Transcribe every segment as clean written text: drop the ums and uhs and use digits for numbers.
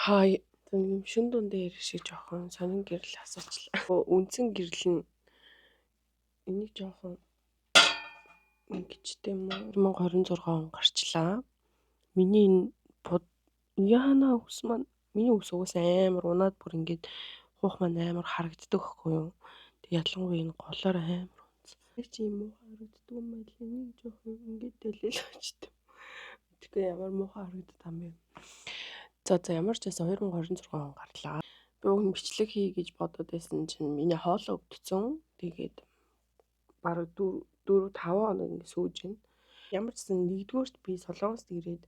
Хай юм шин дундаа ярих шиг жоохон сонин гэрэл асуучлаа. Үндсэн гэрэл нь энийг жоохон ингэжтэй юм уу? 2026 он гарчлаа. Миний энэ яана ус маань миний ус угаасаа амар унаад бүр ингээд хуух маань амар харагддаг байхгүй юу? Тэг ялангуяа энэ голоор амар унц. Яг чи юм уу харагддаг юм байл энийг жоохон ингээд дэлэл очтой. Тэгэхгүй ямар муухай харагддаг юм бэ? За ямар ч байсан 2026 он гарлаа. Би уг нь бичлэг хий гэж бодоод байсан чинь миний хоолоо өвдсөн. Тэгээд бараг 4 5 хоног ингэ сууж байна. Ямар ч гэсэн нэгдүгээрт би Солонгост ирээд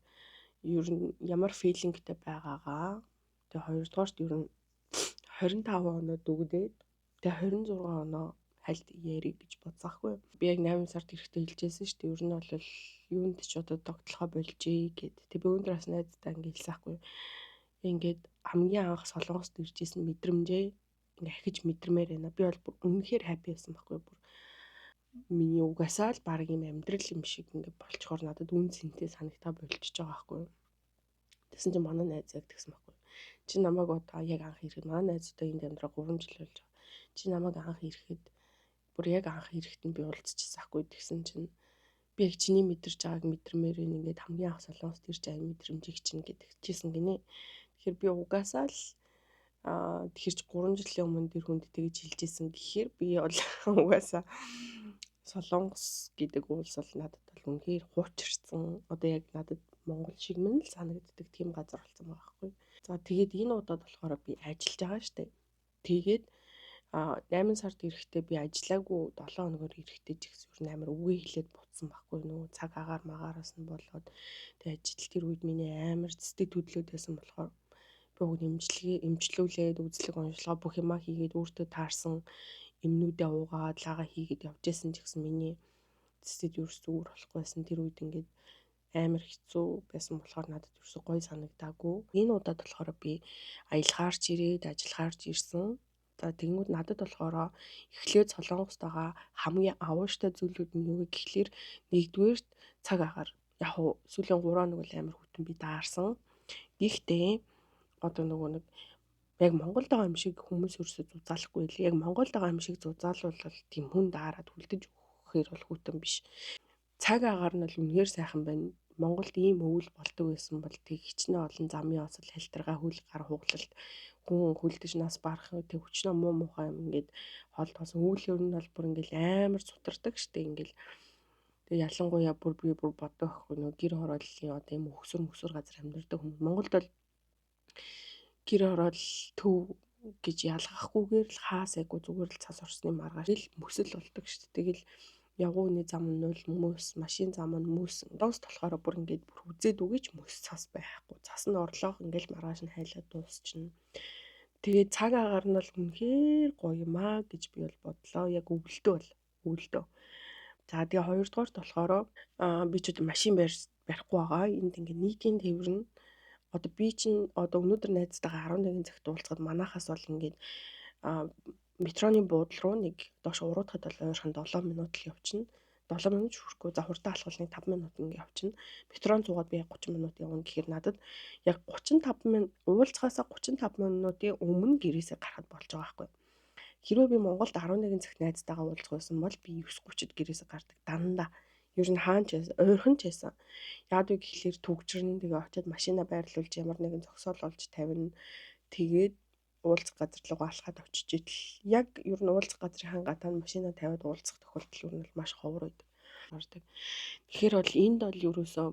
ер нь ямар филингтэй байгаагаа. Тэгээ хоёрдугаарт ер нь 25 оноо дүгдээд тэгээ 26 оноо хальт яриг гэж бодсаахгүй. Би яг 8 сард ирэхдээ хэлжсэн шүү дээ. Ер нь бол юунд ч одоо тогтлохоо болжээ гэд. Тэг би өнөөдрөөс найздаа ингэ хэлсаахгүй. Ингээд хамгийн анх Солонгост ирж исэн мэдрэмжээ ингээ ахиж мэдрэмээр байна. Би бол үнэхээр хаппи байсан байхгүй бүр. Миний угаасаа л баг юм амьдрал юм шиг ингээ болчхоор надад үн цэнтэй санагтаа болчихж байгаа байхгүй. Тэгсэн чинь манай найз яг тэгсэн байхгүй. Чи намайг одоо яг анх ирэхэд манай найз одоо энд амьдраа 3 жил болж байгаа. Чи намайг анх ирэхэд бүр яг анх ирэхэд нь би уулзчихсан байхгүй. Тэгсэн чинь би яг чиний мэдэрч байгааг мэдрэмээр ингээд хамгийн анх Солонгост ирж байгаа мэдрэмжийг чинь гэдэгчээсэн гинэ. Тэгэхээр би угаасаа л тэгэхээр ч 3 жилийн өмнө тэр хүнд тэгж хэлжсэн гэхээр би бол угаасаа Солонгос гэдэг улс бол надад бол үнэхээр хуучирсан. Одоо яг надад Монгол шиг мэн л санагддаг тийм газар болсон байгаа байхгүй. За тэгээд энэ удаад болохоор би ажиллаж байгаа штэ. Тэгээд 8 сард ирэхдээ би ажиллаагүй 7 хоногор ирэхдээ ч гэсэн ер нь амар үгээ хэлээд буцсан байхгүй нөгөө цаг агаар магаараас нь болоод тэгээд ажил тэр үед миний амар цэцтэй төдлөөд байсан болохоор би уг эмчлүүлээд үзлэг онцлогоо бүх юмаа хийгээд өөртөө таарсан эмнүүдээ уугаад лагаа хийгээд явж байсан ч гэсэн миний цэцэд ерөөс зүгээр болохгүйсэн. Тэр үед ингээд амар хэцүү байсан болохоор надад ерөөс гоё санагдаагүй. Энэ удаад болохоор би аялахаарч ирээд ажиллахаарч ирсэн. За тэгмүүд надад болохоор эхлээд Солонгост байгаа хамгийн авууштай зүйлүүд нь юу гэхэлэр нэгдүгээрт цаг агаар. Яг уу сүүлийн 3 хоног бол амар хүтэн би даарсан. Гэхдээ одоо нөгөө нэг яг Монголд байгаа юм шиг хүмүүс ерөөсөө зузаалахгүй л. Яг Монголд байгаа юм шиг зузаалвал тийм хүн даарад хүлдэж өгөхээр бол хүтэн биш. Цаг агаар нь бол үнэхээр сайхан байна. Монголд ийм өвөл болдог байсан бол тэг хичнээн олон замын осол хальтаргаа хөл гар хугалалт хүн хүлдэж нас барах тэг хүчнээ муу муухай юм ингээд хол тосон өвлөөр нь бол бүр ингээд амар сутардаг штэ ингээд тэг ялангуяа бүр би бүр боддог ахгүй нөө гэр хорооллын одоо юм өксөр газар амьдардаг хүмүүс Монголд бол гэр ороод төв гэж ялгахгүйгээр л хаасайгүй зүгээр л цас орсны маргааш л мөсөл болдог шүү дээ. Тэгэл явгууны зам нь нөл мөс, машин зам нь мөс. Доос болохоор бүр ингээд бүр үзээд үгэж мөс цас байхгүй. Цас нь орлоох ингээд маргааш нь хайлаад дуусчихна. Тэгээд цаг агаар нь бол үнэхээр гоё юм аа гэж би бол бодлоо. Яг өвөлдөө. За тэгээ хоёрдугаарт болохоор би ч одоо машин барихгүй байгаа. Энд ингээд нийтийн тээвэр нь одоо би чинь одоо өнөөдөр найзтайгаа 11 цагт уулзгаад манахаас бол ингээд метроны буудлын руу нэг доош уруудахад бол ойрхон 7 минут л явчихна. 7 минут хүрэхгүй за хурдан алхвал нэг 5 минут ингээд явчихна. Метрон цугаад би 30 минут явна гэхээр надад яг 35 минут уулзахаасаа 35 минутын өмнө гэрээсээ гарахад болж байгаа байхгүй. Хэрвээ би Монголд 11 цагт найзтайгаа уулзах байсан бол би 9:30-д гэрээсээ гардаг дандаа. Ер нь хаанч ойрхон ч байсан. Яад үг гэхлээр төгжрөн тэгээ очиод машина байрлуулж ямар нэгэн зогсоол олж тавина. Тэгээд уулзах газар руу алхаад очиж идэл. Яг ер нь уулзах газрын хангаатаа машина тавиад уулзах тохиолдол ер нь маш ховор байдаг. Тэгэхээр бол энд бол ерөөсөө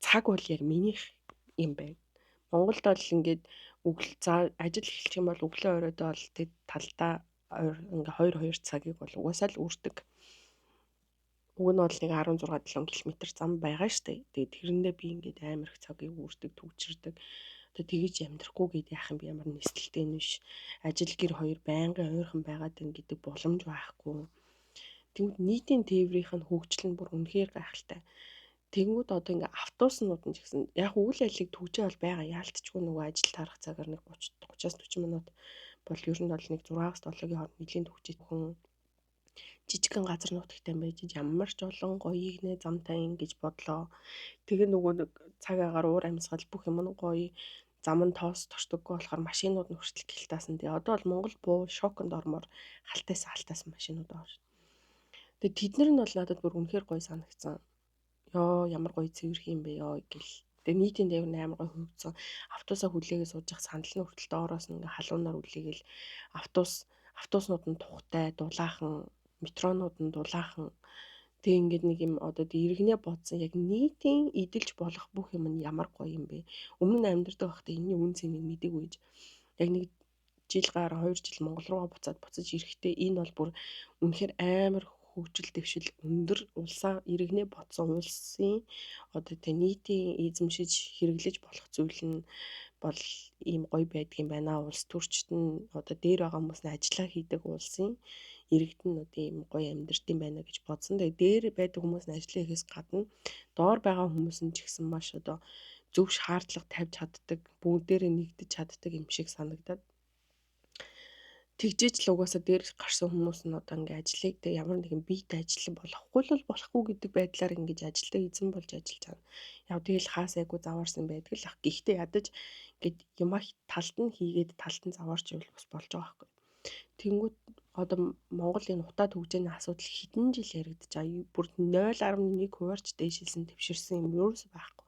цаг бол яг минийх юм байна. Монголд бол ингээд ажил эхэлчих юм бол өглөө оройдоо бол тэг талдаа ингээ 2 цагийг бол угаасаа л үрдэг. Уг нь бол нэг 16-7 км зам байгаа штэ. Тэгээд тэрэндээ би ингээд амар их цагийг үрдэг, төгжирдэг. Одоо тгийж амьдрахгүй гэдэг яах юм би ямар нислэлтэй нь биш. Ажил гэр хоёр байнгын ойрхон байгаад ингээд боломж байхгүй. Тэгвэл нийтийн тээврийнх нь хөгжил нь бүр үнэхээр гайхалтай. Тэнгүүд одоо ингээ автобуснууд нь ч гэсэн яг үйл ажиллагааг төгжээ бол байгаа. Яалтчгүй нөгөө ажил тарах цагаар нэг 30-30-аас 40 минут бол ер нь бол нэг 6-аас 7-гийн хооронд нэлийн төгжиж хүн жижигхэн газар нутагтай байж ямар ч олон гоёыг нэ замтай ингэж бодлоо. Тэгээ нөгөө нэг цаг агаар уур амьсгал бүх юм нь гоё. зам нь торчдоггүй болохоор машинууд нь хүртэл гялтаасан. Тэгээ одоо бол Монгол буу шоконд ормоор халтаасан машинууд байгаа шүү. Тэгээ тэднэр нь бол надад бүр үнэхээр гоё санагдсан. Ёо ямар гоё цэвэрх юм бэ ёо гэл. Тэгээ нийтийн дээр амар гоё хөвгцөн. Автобусаа хүлээгээ сууж явах сандал нь хүртэл доороос нь ингээ халуунаар үлээгээл автобуснууд нь тухтай, дулаахан, метронууд нь дулаахан. Тэг ингээд нэг юм одоо иргэнэ бодсон яг нийтийн эдэлж болох бүх юм нь ямар гоё юм бэ. Өмнө нь амьдардаг байхдаа энэний үн цэнийг мэдээгүй гэж. Яг нэг жил гараа 2 жил Монгол руугаа буцаж ирэхдээ энэ бол бүр үнэхээр амар хөгжил дэвшил өндөр улсаа иргэнэ бодсон улсын одоо тэг нийтийн эзэмшиж хэрэглэж болох зүйл нь бол ийм гоё байдгийн байна. Улс төрчд нь одоо дээр байгаа хүмүүс нь ажиллаа хийдэг улсын иргэд нь одоо ийм гоё амьдрт юм байна гэж бодсон. Тэгээ дээр байдаг хүмүүс нь ажиллаа хийхээс гадна доор байгаа хүмүүс нь ч гэсэн маш одоо зөв шаардлага тавьж чаддаг, бүгдээрээ нэгдэж чаддаг юм шиг санагдаад. Тэгжээж л угаасаа дээр гарсан хүмүүс нь одоо ингээ ажлыг тэг ямар нэгэн биетэй ажил болохгүй л болохгүй гэдэг байдлаар ингэж ажилдаа эзэн болж ажиллаж байгаа. Яв тэгэл хаа сайгүй заваарсан байдаг л ах. Гэхдээ ядаж ингээд юмаа талд нь хийгээд талд нь заваарч ивэл бас болж байгаа байхгүй. Тэнгүүд одоо Монгол энэ утаа төгжээний асуудал хэдэн жил яригдаж байгаа. Бүр 0.1%-аар ч дээшилсэн твширсэн юм ерөөс байхгүй.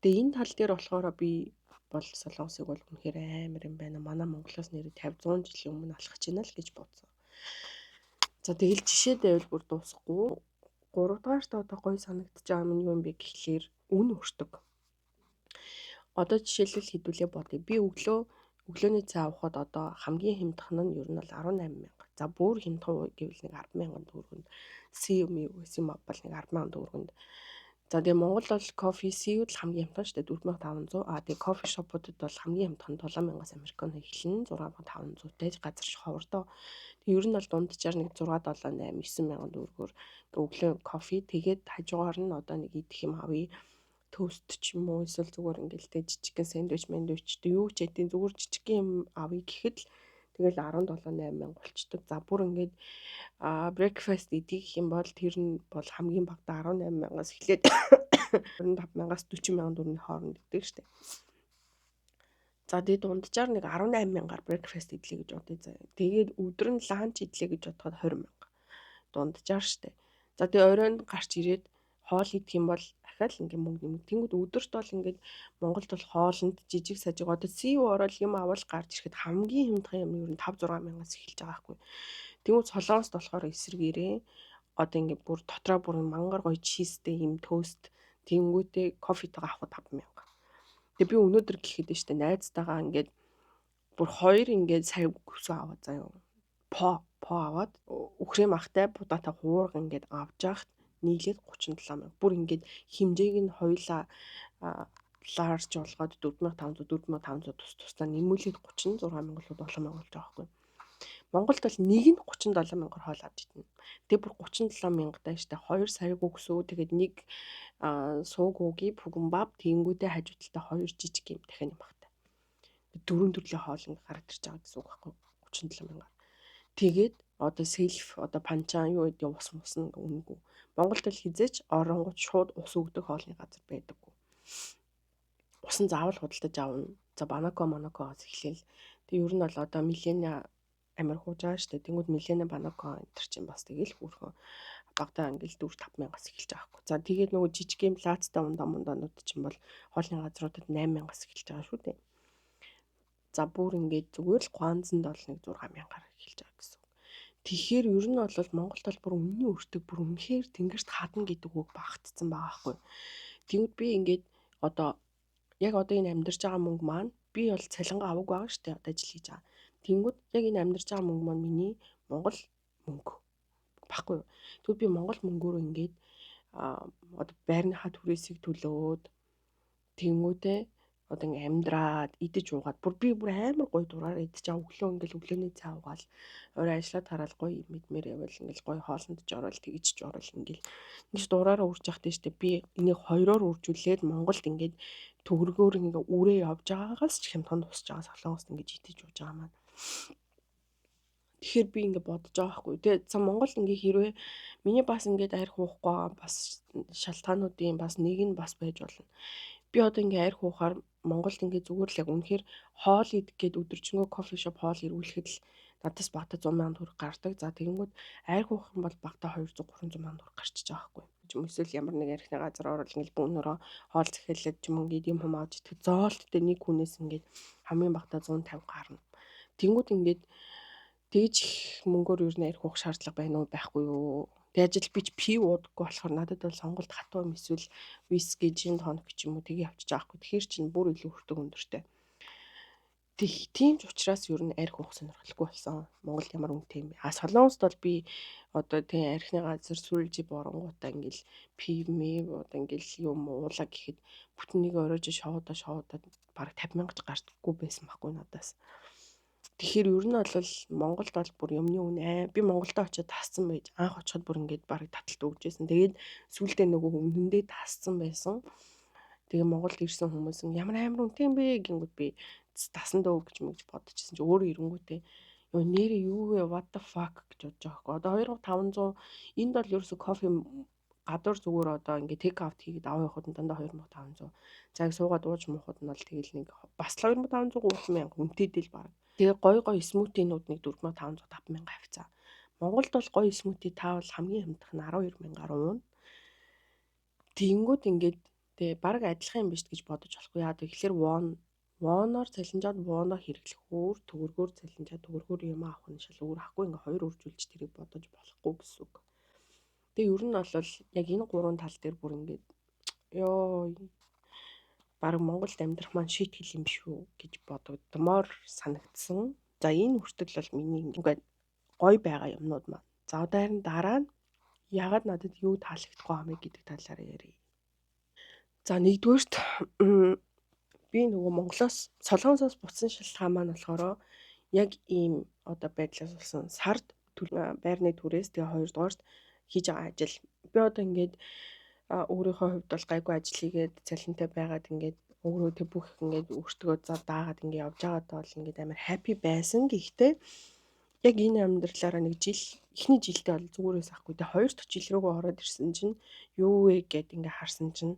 Тэгээ энэ тал дээр болохоор би бол Солонгосыг бол үнэхээр амар юм байна. Манай Монголоос нэр 50 100 жилийн өмнө алхаж байна л гэж бодсон. За тэгэл жишээдээ бол бүр дуусахгүй. 3 дугаарт одоо гоё санагдаж байгаа юм юу юм бэ гэхлээр үн өртөг. Одоо жишээлбэл хэдүүлээ бодъё. Би өглөөний цай авахд одоо хамгийн хямдхан нь ер нь бол 18,000. За бүр хямдхан гэвэл нэг 10,000 төгрөгөнд CM юу гэсэн юм бол нэг 10,000 төгрөгөнд. За тэгээ Монгол бол кофе CU л хамгийн хямдхан шүү дээ 4,500. Тэгээ кофе шопуудад бол хамгийн хямдхан 7,000-аас американо эхэлнэ 6,500-тэй газар ховордоо. Тэгээ ер нь бол дунджаар нэг 6 7 8 9,000 төгрөгөөр өглөө кофе тэгээд хажуугаар нь одоо нэг идэх юм авъя. Тост ч юм уу эсвэл зүгээр ингээл тэ жижигхэн сэндвич юу ч хэдийн зүгээр жижигхэн юм авъя гэхэд л тэгэл 17 8,000 болчдөг. За бүр ингээд breakfast идэх юм бол тэр нь бол хамгийн багадаа 18,000-аас эхлээд 25,000-аас 40,000 төгрөгийн хооронд идэг штэ. За тэгээд дунджаар нэг 18,000-аар breakfast идлээ гэж бодъё заяа. Тэгээд өдөр нь ланч идлээ гэж бодоход 20,000. Дунджаар штэ. За тэгээд оройн гарч ирээд хоол идэх юм бол дахиад л ингээ мөнгө нэмэг. Тэнгүүд өдөрт бол ингээд Монголд бол хоолнд жижиг сажиг одоо CU орол юм авал гарч ирэхэд хамгийн хямдхан юм ер нь 5 6,000-аас эхэлж байгаа байхгүй. Тэнгүүд Солонгост болохоор эсрэгээрээ одоо ингээ бүр дотроо бүр мангар гоё чизтэй юм тост тэнгүүтээ кофетойгоо авахд 5,000. Тэгээ би өнөөдөр гэхэд нь штэ найзтайгаа ингээд бүр 2 ингээд сая өсөө аваад заяа. По аваад үхрэм ахтай будаатай хуурга ингээд авч яхад нийлээд 37,000. Бүр ингээд хэмжээг нь хоёулаа ларж болгоод 4,500 4,500 тусдаа нэмүүлээд 36,000 болоод 7,000 болж байгаа байхгүй. Монголд бол нэг нь 37,000-аар хоол авч идэнэ. Тэгээ бүр 37,000-тай штэ 2 сая өгсөө тэгээд нэг сууг ууги бүгүнбап тэнгүүтээ хажуу талдаа 2 жижиг юм дахин юм багтай. 4 төрлийн хоол ингээ гараад ирж байгаа гэсэн үг байхгүй 37,000-аар. Тэгээд одоо селф одоо панчаа юу гэдэг ус мусна үнэгүй. Монголд л хизээч оронгууд шууд ус өгдөг хоолны газар байдаггүй. Ус нь заавал худалдаж авна. За банакогоос эхлээл. Тэг ер нь бол одоо Милена амар хууж байгаа штэ. Тэнгүүд Милена банако энэ төр чинь бас тэгэл хүүхэн багтаа ингээл 4-5,000-аас эхэлж байгаа хгүй. За тэгээд нөгөө жижиг юм плацтай ундаанууд чинь бол хоолны газруудад 8,000-аас эхэлж байгаа шүү дээ. За бүр ингээд зүгээр л гуанзанд бол нэг 6,000-аар эхэлж байгаа гэсэн. Тэгэхээр ер нь бол Монголд бол бүр өмнө өртөг бүр үнэхээр тэнгэрт хадна гэдэг үг багтцсан байгаа хгүй. Тэгвэл би ингээд одоо яг одоо энэ амьдарч байгаа мөнгө маань би бол цалингаа авах байгаа шүү дээ. Одоо ажил хийж байгаа. Тэнгүүд яг энэ амьдарч байгаа мөнгө маань миний Монгол мөнгө баггүй. Тэгвэл би Монгол мөнгөөр ингээд одоо байрныхаа түрээсийг төлөөд тэнгүүтээ одоо ингээм амьдраад идэж уугаад би бүр амар гоё дураараа идэж байгаа өглөө ингээл өглөөний цай уугаал орой ажиллаад хараад гоё мэдмээр явал ингээл гоё хоолнд ч орол тэгж ч орол ингээл ингэж дураараа үрж явах тийштэй би энийг хоёроор үржүүлээд Монголд ингээд төгрөгөөр ингээ үрээ явж байгаагаас ч хямдхан тусч байгаа Солонгост ингэж идэж ууж байгаа маань. Тэгэхээр би ингээ бодож байгаа хгүй. Тэгээ за Монгол ингээ хэрвээ миний бас ингээд арх уухгүй бас шалтгаануудын бас нэг нь бас байж болно. Би одоо ингээ арх уухаар Монголд ингээд зүгээр л яг үнэхээр хоол идэх гээд өдөржингөө кофе шоп хоол ирүүлэхэд л надаас багтаа 100,000 төгрөг гардаг. За тэгэнгүүт айр хуух юм бол багтаа 200 300,000 төгрөг гарчиж байгаа байхгүй. Ч юм эсвэл ямар нэг архины газар орол ингээд бүүнөрөө хоол захиалаад ч юм ингээд юм авч идэх зоолттой нэг хүнээс ингээд хамгийн багтаа 150 гарна. Тэнгүүд ингээд тэгж их мөнгөөр юу нэр хуух шаардлага байна уу байхгүй юу? Тэгэж л би ч пив уудаггүй болохоор надад бол сонголт хатуу юм эсвэл виски, жин тоник ч юм уу тгий авчиж байгаа хгүй. Тэгэхээр чинь бүр илүү өртөг өндөртэй. Тийм ч учраас ер нь арх уух сонирхолтой болсон. Монголд ямар үнэтэй юм бэ? Солонгост бол би одоо тийм архины газар сүлжи боронгуудаа ингээл пив мэв одоо ингээл юм уулаа гэхэд бүтнийг оройж шоудаад бараг 50,000 ч гардаггүй байсан байхгүй надаас. Тэгэхээр ер нь бол Монголд бол бүр юмны үн би Монголд очиод тассан байж анх очиход бүр ингээд бараг таталт өгчээсэн. Тэгээд сүүлдээ нөгөө өмнөндөө тассан байсан. Тэгээ Монголд ирсэн хүмүүс ямар амар үнэтэй юм бэ гингүүд би тасан дөө гэж мэгж бодчихсон чи өөрөө ирэнгүүтээ ёо нэрээ юу вэ what the fuck гэж бодож байгаа хгүй. Одоо 2500 энд бол ерөөсө кофе гадуур зүгээр одоо ингээд тейк аут хийгээд аваа явахад дандаа 2500. За яг суугаад ууж муухад нь бол тэгэл нэг бас л 2500 3000 үнэтэйдэл баг. Тэгээ гой смутинууд нэг 4500 5000 авцаа. Монголд бол гой смути таавал хамгийн хямдхан 12,000-аар уuna. Тэнгүүд ингээд тэгээ баг адилхан юм биш гэж бодож болохгүй. Яа тэгэхээр воноор цалинжаад воноо хэрэглэхөөр төгрөгөөр цалинжаад төгрөгөөр юм авах нь шал өөр ахгүй ингээ хоёр үржүүлж тэрийг бодож болохгүй гэсэн үг. Тэгээ ер нь бол яг энэ гурван тал дээр бүр ингээд ёо баг Монголд амьдрах маань шийтгэл юм шүү гэж бодогдмоор санагдсан. За энэ хүртэл бол миний ингээд гой байгаа юмнууд маань. За одоо харин дараа нь ягаад надад юу таалагдахгүй юм бэ гэдэг талаар ярив. За нэгдүгээрт би нөгөө Монголоос Солонгосоос буцсан шалтгаан маань болохоор яг ийм одоо байдлаас болсон сард байрны түрээс тэгээ хоёрдугаарт хийж байгаа ажил. Би одоо ингээд өөрийнхөө хувьд бол гайгүй ажил хийгээд цалинтай байгаад ингээд өөрөө тэг бүх ингээд өөртөө зав даагаад ингээд явж байгаадаа бол ингээд амар хаппи байсан. Гэхдээ яг энэ амьдралаараа нэг жил эхний жилдээ бол зүгээрээс ахгүй тэг хоёр дахь жил рүүгээ ороод ирсэн чинь юу вэ гэд ингээд харсан чинь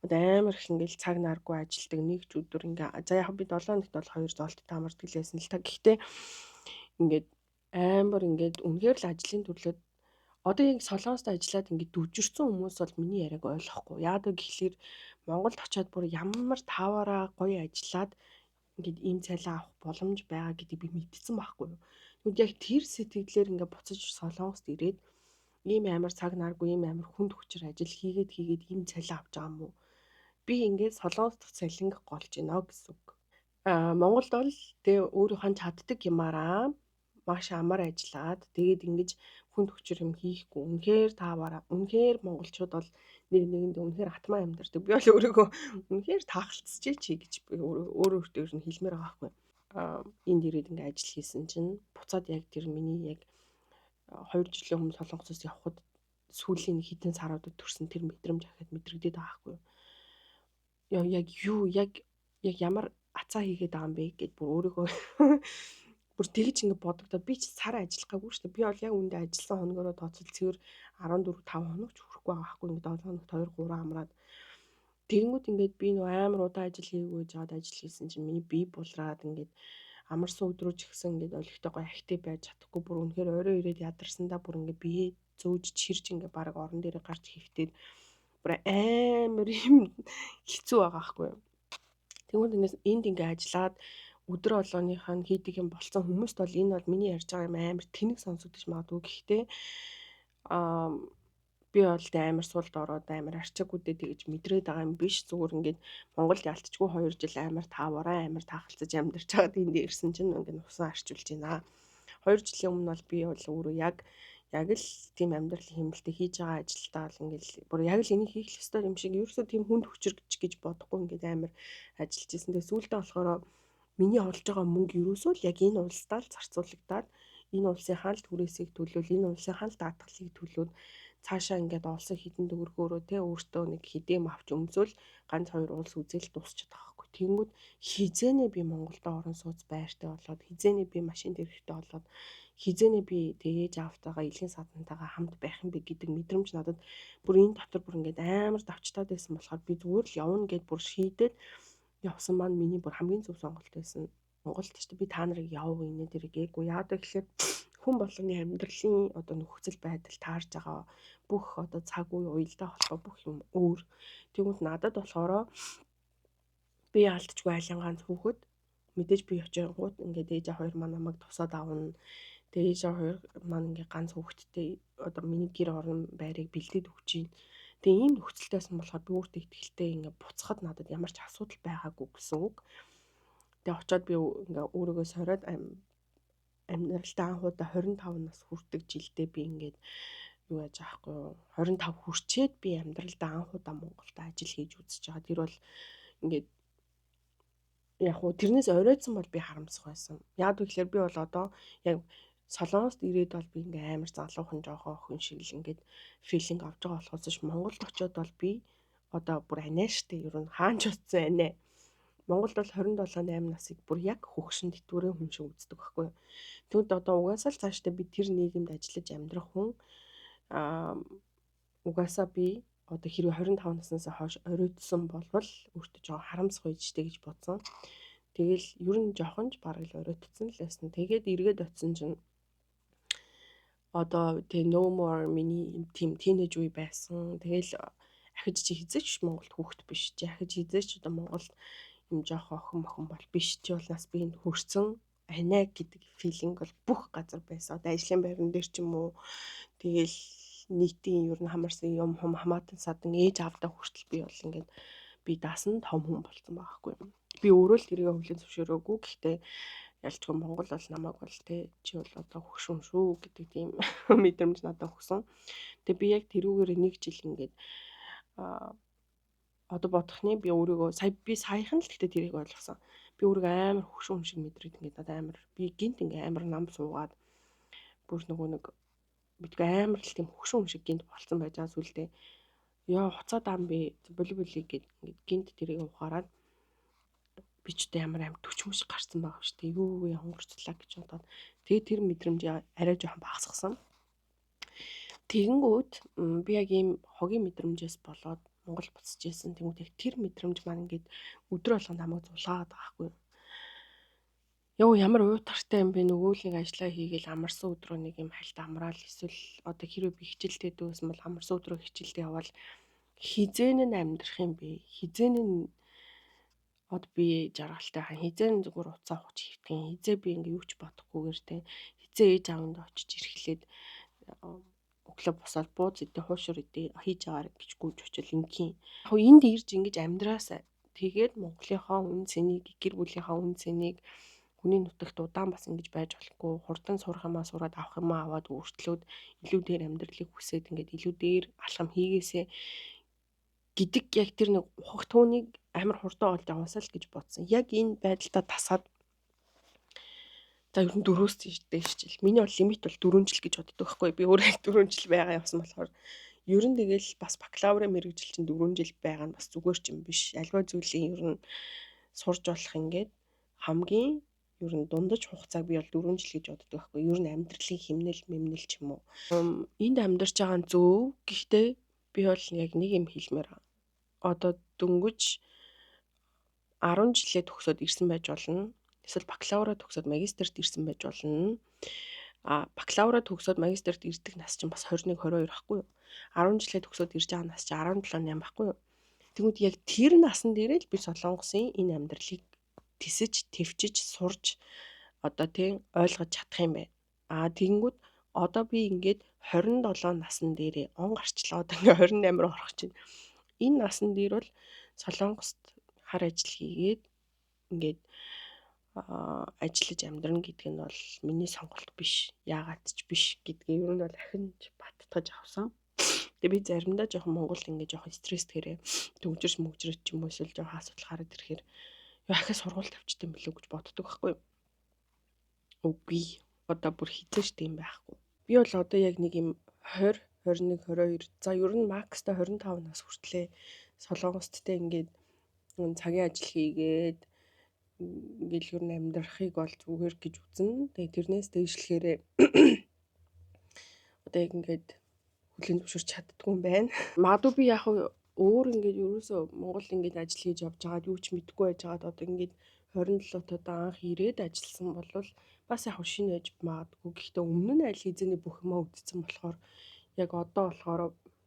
амар их ингээл цаг наргүй ажилдаг нэг ч өдөр ингээ за яг би 7 хоногт бол 2 зоолт таамардаг л байсан л та. Гэхдээ ингээд амар ингээд үнэхээр л ажлын төрлөд одоо яг Солонгост ажиллаад ингээд дүвжирсэн хүмүүс бол миний яриаг ойлгохгүй. Яг үг гэхэлэр Монголд очиод бүр ямар таваараа гоё ажиллаад ингээд ийм цалин авах боломж байгаа гэдгийг би мэдсэн байхгүй юу. Тэгвэл яг тэр сэтгэлээр ингээд буцаж Солонгост ирээд ийм амар цаг наргүй ийм амар хүнд хүчээр ажил хийгээд ийм цалин авч байгаа юм уу? Би ингээд Солонгос дахь цалинг голж байна гэсэн үг. Монголд бол тэгээ өөрийнхөө чаддаг юмараа маш амар ажиллаад тэгээд ингэж хүнд хүчээр юм хийхгүй. Үнэхээр тааваараа. Үнэхээр монголчууд бол нэг нэгэнд үнэхээр атмаа амьдардаг. Би бол өөрийгөө үнэхээр таахалцчихъя чи гэж би өөртөө ер нь хэлмээр байгаа байхгүй. Энд ирээд ингээ ажил хийсэн чинь буцаад яг тэр миний яг 2 жилийн өмнө Солонгосоос явхад сүүлийн хэдэн саруудад төрсэн тэр мэдрэмж ахад мэдрэгдээд байгаа байхгүй. Яг ямар ацаа хийгээд байгаа юм бэ гэд бүр өөрийгөө бүр тэгж ингэ бодогдоод би ч сар ажиллахаагүй шүү дээ. Би бол яг үндэ ажилласан хоногороо тооцвол цэвэр 14 5 хоног ч хүрэхгүй байгаа байхгүй. Ингэ 7 хоногт 2 3 амраад тэгэнгүүт ингээд би нөө амар удаан ажил хийгээгүй жаад ажил хийсэн чинь миний бие булраад ингээд амарсан өдрөөч ихсэн ингээд олигтой гоё ахтай байж чадахгүй бүр үнэхээр орой ирээд ядарсандаа бүр ингээд бие зөөж чирж ингээд баг орон дээрээ гарч хөвтээд бүр амар юм хэцүү байгаа байхгүй юу. Тэгвэл ингээс энд ингээ ажиллаад өдөр болгоныхаа нь хийдэг юм болсон хүмүүст бол энэ бол миний ярьж байгаа юм амар тэнэг сонсогдож магадгүй. Гэхдээ би бол амар суулд ороод амар арчаагүйдээ тэгж мэдрээд байгаа юм биш. Зүгээр ингээд Монголд ялтчгүй 2 жил амар таавараа амар таахалцаж амьдарч байгаад энд ирсэн чинь ингээд усан арчулж байна. 2 жилийн өмнө бол би бол өөрөө яг л тийм амьдрал хэмнэлтэд хийж байгаа ажилдаа бол ингээл бүр яг л энийг хийх ёстой юм шиг ерөөсөө тийм хүнд хүчрэгч гэж бодохгүй ингээд амар ажиллаж ирсэн. Тэгээ сүүлдээ болохоор миний олж байгаа мөнгө ерөөсөө л яг энэ улсдаа л зарцуулагдаад энэ улсынхаа л түрээсийг төлөөл энэ улсынхаа л даатгалыг төлөөд цаашаа ингээд олсон хідэн төгрөгөөрөө те өөртөө нэг хідэм авч өмсөөл ганц 2 улс үзэл дуусчихад байгаа байхгүй. Тэнгүүд хизээнээ би Монголд орон сууц байртай болоод хизээнээ би машин дээрхтэй болоод хизээнээ би тээж автагаа элийн садантайгаа хамт байх юм бэ гэдэг мэдрэмж надад бүр энэ дотор бүр ингээд амар давчтаад байсан болохоор би зүгээр л явна гэд бүр шийдээд явсан маань миний бүр хамгийн зөв сонголт байсан. Монголд ч би та нарыг яв инээ дэрэг гээгүй. Яагаад гэвэл хүн болгоны амьдралын одоо нөхцөл байдал таарж байгаа бүх одоо цаг үе уялдаа болохоор бүх юм өөр. Тэгвэл надад болохоор би алдчихгүй айлангаан хүүхэд мэдээж би очингууд ингээд ээж хоёр маань намайг тусаад авна. Тэгээ ээж хоёр маань ингээд ганц хүүхэдтэй одоо миний гэр орон байрыг бэлдээд өгч юм. Тэгээ ийм нөхцөлтэйсэн болохоор би өөртөө ихтэй ингээд буцахад надад ямар ч асуудал байгаагүй гэсэн үг. Тэгээ очиод би ингээ өөрийгөө сориод амьдралдаа анхудаа 25 нас хүрдэг жилдээ би ингээд юу яаж аахгүй юу 25 хүрчээд би амьдралдаа анхудаа Монголд ажил хийж үзэж байгаа. Тэр бол ингээд яг уу тэрнээс оройтсон бол би харамсах байсан. Яг тэгэхээр би бол одоо яг Солонгост ирээд бол би ингээ амар залуухан жоохон охин шиг л ингээд филинг авч байгаа болохоос ш Монголд очиод бол би одоо бүр анаа штэ ер нь хаанч утсан анаа. Монголд бол 27 8 насыг бүр яг хөгшин тэтгэврийн хүн шиг үздэг байхгүй юу. Тэгвэл одоо угаасаа л цаашдаа би тэр нийгэмд ажиллаж амьдрах хүн угаасаа би одоо хэрвээ 25 наснаас хойш оройтсон болвол өөртөө жоохон харамсах үйжтэй гэж бодсон. Тэгэл ер нь жоохон ч бараг л оройтсон л байсан. Тэгээд эргээд очисон чинь одоо тэг no more миний тийм тийнейж үе байсан. Тэгэл ахиж чи хизээч Монголд хүүхэд биш. Чи ахиж хизээч одоо Монголд юм жоохон охин бол биш. Чи бол нас би энд хөрсөн анаа гэдэг филинг бол бүх газар байсан. Одоо ажлын байран дээр ч юм уу тэгэл нийтийн ер нь хамарсан юм хамаатан садан ээж авдаа хүртэл би бол ингээд би даасан том хүн болсон байгаа хгүй юм. Би өөрөө л тэрийг хүлээн зөвшөөрөөгүй. Гэхдээ ялчгүй Монгол бол намайг бол тэ чи бол одоо хөгшин шүү гэдэг тийм мэдрэмж надад өгсөн. Тэгээ би яг тэрүүгээр нэг жил ингээд одоо бодохны би өөрийгөө саяхан л гэхдээ тэрийг ойлгосон. Би өөрийгөө амар хөгшин хүн шиг мэдрээд ингээд надад амар би гинт ингээд амар нам суугаад бүр нэг бидгээ амар л тийм хөгшин хүн шиг гинт болцсон байж байгаа сүлдээ. Яа хуцаа даам би боли гээд ингээд гинт тэрийг ухаарад би ч одоо амар төчмөш гарсан байгаа шүү дээ. Юу хонгорчлаа гэж бодоод тэгээ тэр мэдрэмж арай жоохон багасгасан. Тэгэнгүүт би яг ийм хогийн мэдрэмжээс болоод Монгол буцаж ирсэн. Тэгмүүд яг тэр мэдрэмж маань ингээд өдөр болгон намайг зулгаад байгаа хгүй. Яа ямар уйтартай юм бэ нөгөө л нэг ажиллаа хийгээл амарсан өдрөө нэг юм хальт амраал эсвэл одоо хэрвээ би хичээлтэй дөөсөн бол амарсан өдрөө хичээлдээ явбал хизээн нь амьдрах юм бэ? Хизээн нь од би жаргалтай хан хизээн зүгээр уцаа хуч хөвтгэн хизээ би ингээ юу ч бодохгүйгээр те хизээ ээж аавнд очиж ирэхлээд өглөө босоод бууз идэ хуушур идэ хийж агаар гэж гүйж очил ингийн. Яг энд ирж ингэж амьдраасаа тэгээд Монголынхаа үн цэнийг гэр бүлийнхаа үн цэнийг хүний нутагт удаан бас ингэж байж болохгүй хурдан сурах юмаа сураад авах юмаа аваад өөрчлөөд илүү дээр амьдралыг хүсээд ингээд илүү дээр алхам хийгээсэ гэдэг яг тэр нэг ухах түүнийг амар хурдан олж аваасаа л гэж бодсон. Яг энэ байдалтай тасаад за ер нь 4-өөс дээш жил. Миний бол лимит бол 4 жил гэж боддог байхгүй. Би өөрөө 4 жил байгаа явсан болохоор ер нь тэгэл бас бакалаврын мэргэжил чинь 4 жил байгаа нь бас зүгээр ч юм биш. Альва зүйлийн ер нь сурж болох ингээд хамгийн ер нь дундаж хугацааг би бол 4 жил гэж боддог байхгүй. Ер нь амьдралын хэмнэл мэмнэл ч юм уу. Энд амьдарч байгаа нь зөв. Гэхдээ би бол яг нэг юм хэлмээр одоо дөнгөж 10 жилээ төгсөөд ирсэн байж болно. Эсвэл бакалавра төгсөөд магистрт ирсэн байж болно. Бакалавра төгсөөд магистрт ирдэг нас чинь бас 21 22 байхгүй юу? 10 жилээ төгсөөд ирж байгаа нас чинь 17 8 байхгүй юу? Тэгмүүд яг тэр насан дээрээ л би Солонгосын энэ амьдралыг тисэж, твчиж, сурж одоо тийм ойлгож чадах юм байна. Тэгэнгүүт одоо би ингээд 27 насан дээрээ он гарчлаа одоо ингээд 28 руу орох чинь. Энэ насан дээр бол Солонгост хар ажил хийгээд ингээд ажиллаж амьдрна гэдэг нь бол миний сонголт биш. Яагаад ч биш гэдгийг ер нь бол ахинж баттгаж авсан. Тэгээ би заримдаа жоохон Монголд ингээд жоохон стресстэйгээрээ төгжирч мөгжрөж ч юм уу эсвэл жоохон асуудал гараад ирэхээр яа ахаа сургууль тавьчтай юм билүү гэж боддог байхгүй юу? Үгүй. Одоо бүр хизээш тийм байхгүй. Би бол одоо яг нэг юм 20, 21, 22 за ер нь макстай 25 нас хүртлээ Солонгосттэй ингээд цагийн ажил хийгээд ингээл ер нь амьдрахыг бол зүгээр гэж үзнэ. Тэгээ тэрнээс дээшлэхээр одоо яг ингээд хүлэн зөвшөөрч чаддгүй юм байна. Магадгүй би яг өөр ингээд ерөөсөө Монгол ингээд ажил хийж явж байгаад юу ч мэдэхгүй байж байгаад одоо ингээд 27-т одоо анх ирээд ажилласан болвол бас яг шинэ ээж магадгүй. Гэхдээ өмнө нь аль хэзээний бүх юмаа үдцсэн болохоор яг одоо болохоор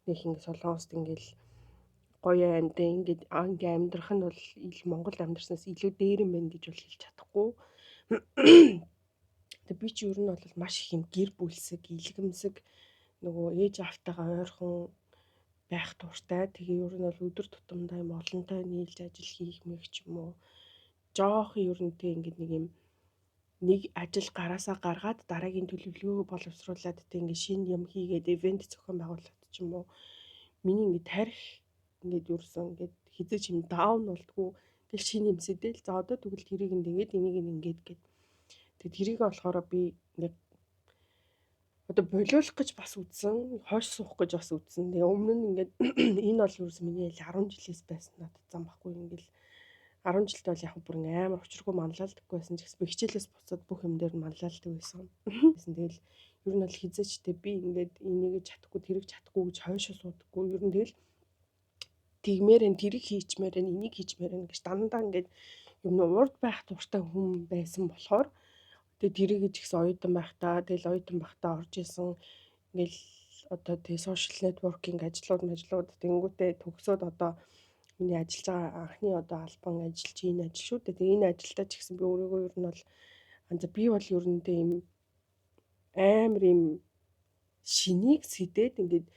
нэг ингээд Солонгост ингээд гоё амьд ингээд амьдрах нь бол Монгол амьдрснаас илүү дээр юм байна гэж бол хэлж чадахгүй. Тэгээ би чи ер нь бол маш их юм гэр бүлсэг, илгэмсэг нөгөө ээж автайгаа ойрхон байх дуртай. Тэгээ ер нь бол өдөр тутамдаа юм олонтой нийлж ажил хийх мэх ч юм уу. Жоохын ер нь тэг ингээд нэг ажил гараасаа гаргаад дараагийн төлөвлөгөө боловсруулад тэг ингээд шинэ юм хийгээд ивент зохион байгуулалт ч юм уу. Миний ингээд тарих ингээд ерөөсөн ингээд хизээч юм даун болтгоо. Тэгэл шинэ юм сэтэл за одоо тэгвэл тэрийг ингээд энийг ингээд гэд. Тэг тэрийг болохоор би ингээд одоо болиулах гэж бас үзсэн, хойш суух гэж бас үзсэн. Тэгээ өмнө нь ингээд энэ бол ерөөс миний 10 жилээс байсан надад зам баггүй ингээл 10 жилд бол яг бүр амар учиргүй манлайлдаггүй байсан ч гэсэн би хичээлээс буцаад бүх юм дээр манлайлдаг байсан. Тэгэл ер нь бол хизээчтэй би ингээд энийг чадахгүй, тэрийг чадахгүй гэж хойшоо суудаггүй. Ер нь тэгэл тэгмээр энэ тэрийг хийчмээр энэ энийг хийчмээр энэ гэж дандаа ингээд юм урд байх дуртай хүн байсан болохоор тэгээ тэрийг ч гэсэн оюутан байхдаа тэгэл оюутан байхдаа орж исэн ингээл одоо тэгээ сошиал нэтворкинг ажлууд тэнгүүтээ төгсөөд одоо миний ажиллаж байгаа анхны одоо албан ажил чи энэ ажил шүү дээ. Тэгээ энэ ажилдаа ч гэсэн би өөрийгөө ер нь бол би бол ер нь тийм амар юм шинийг сэдээд ингээд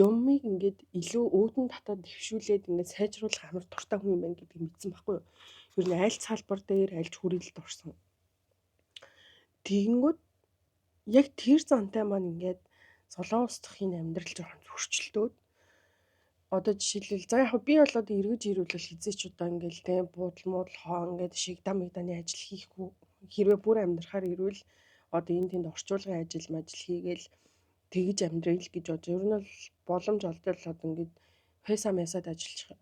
юмыг ингээд илүү өөдөн татаад дэвшүүлээд ингээд сайжруулах амар дуртай хүн юм байна гэдгийг мэдсэн байхгүй юу. Ер нь аль салбар дээр альж хүрээлэлд орсон. Тэгэнгүүт яг тэр зантай маань ингээд Солонгос дахын амьдрал жоохон зөрчилдөөд одоо жишээлбэл за яг би болоод эргэж ирвэл хизээч удаа ингээл те буудал муудал хоо ингээд шигдам мигданы ажил хийхгүй хэрвээ бүр амьдрахаар ирвэл одоо энэ тэнд орчуулгын ажил хийгээл тэгж амьдрал гэж бодож ер нь бол боломж олдвол одоо ингээд фэса месад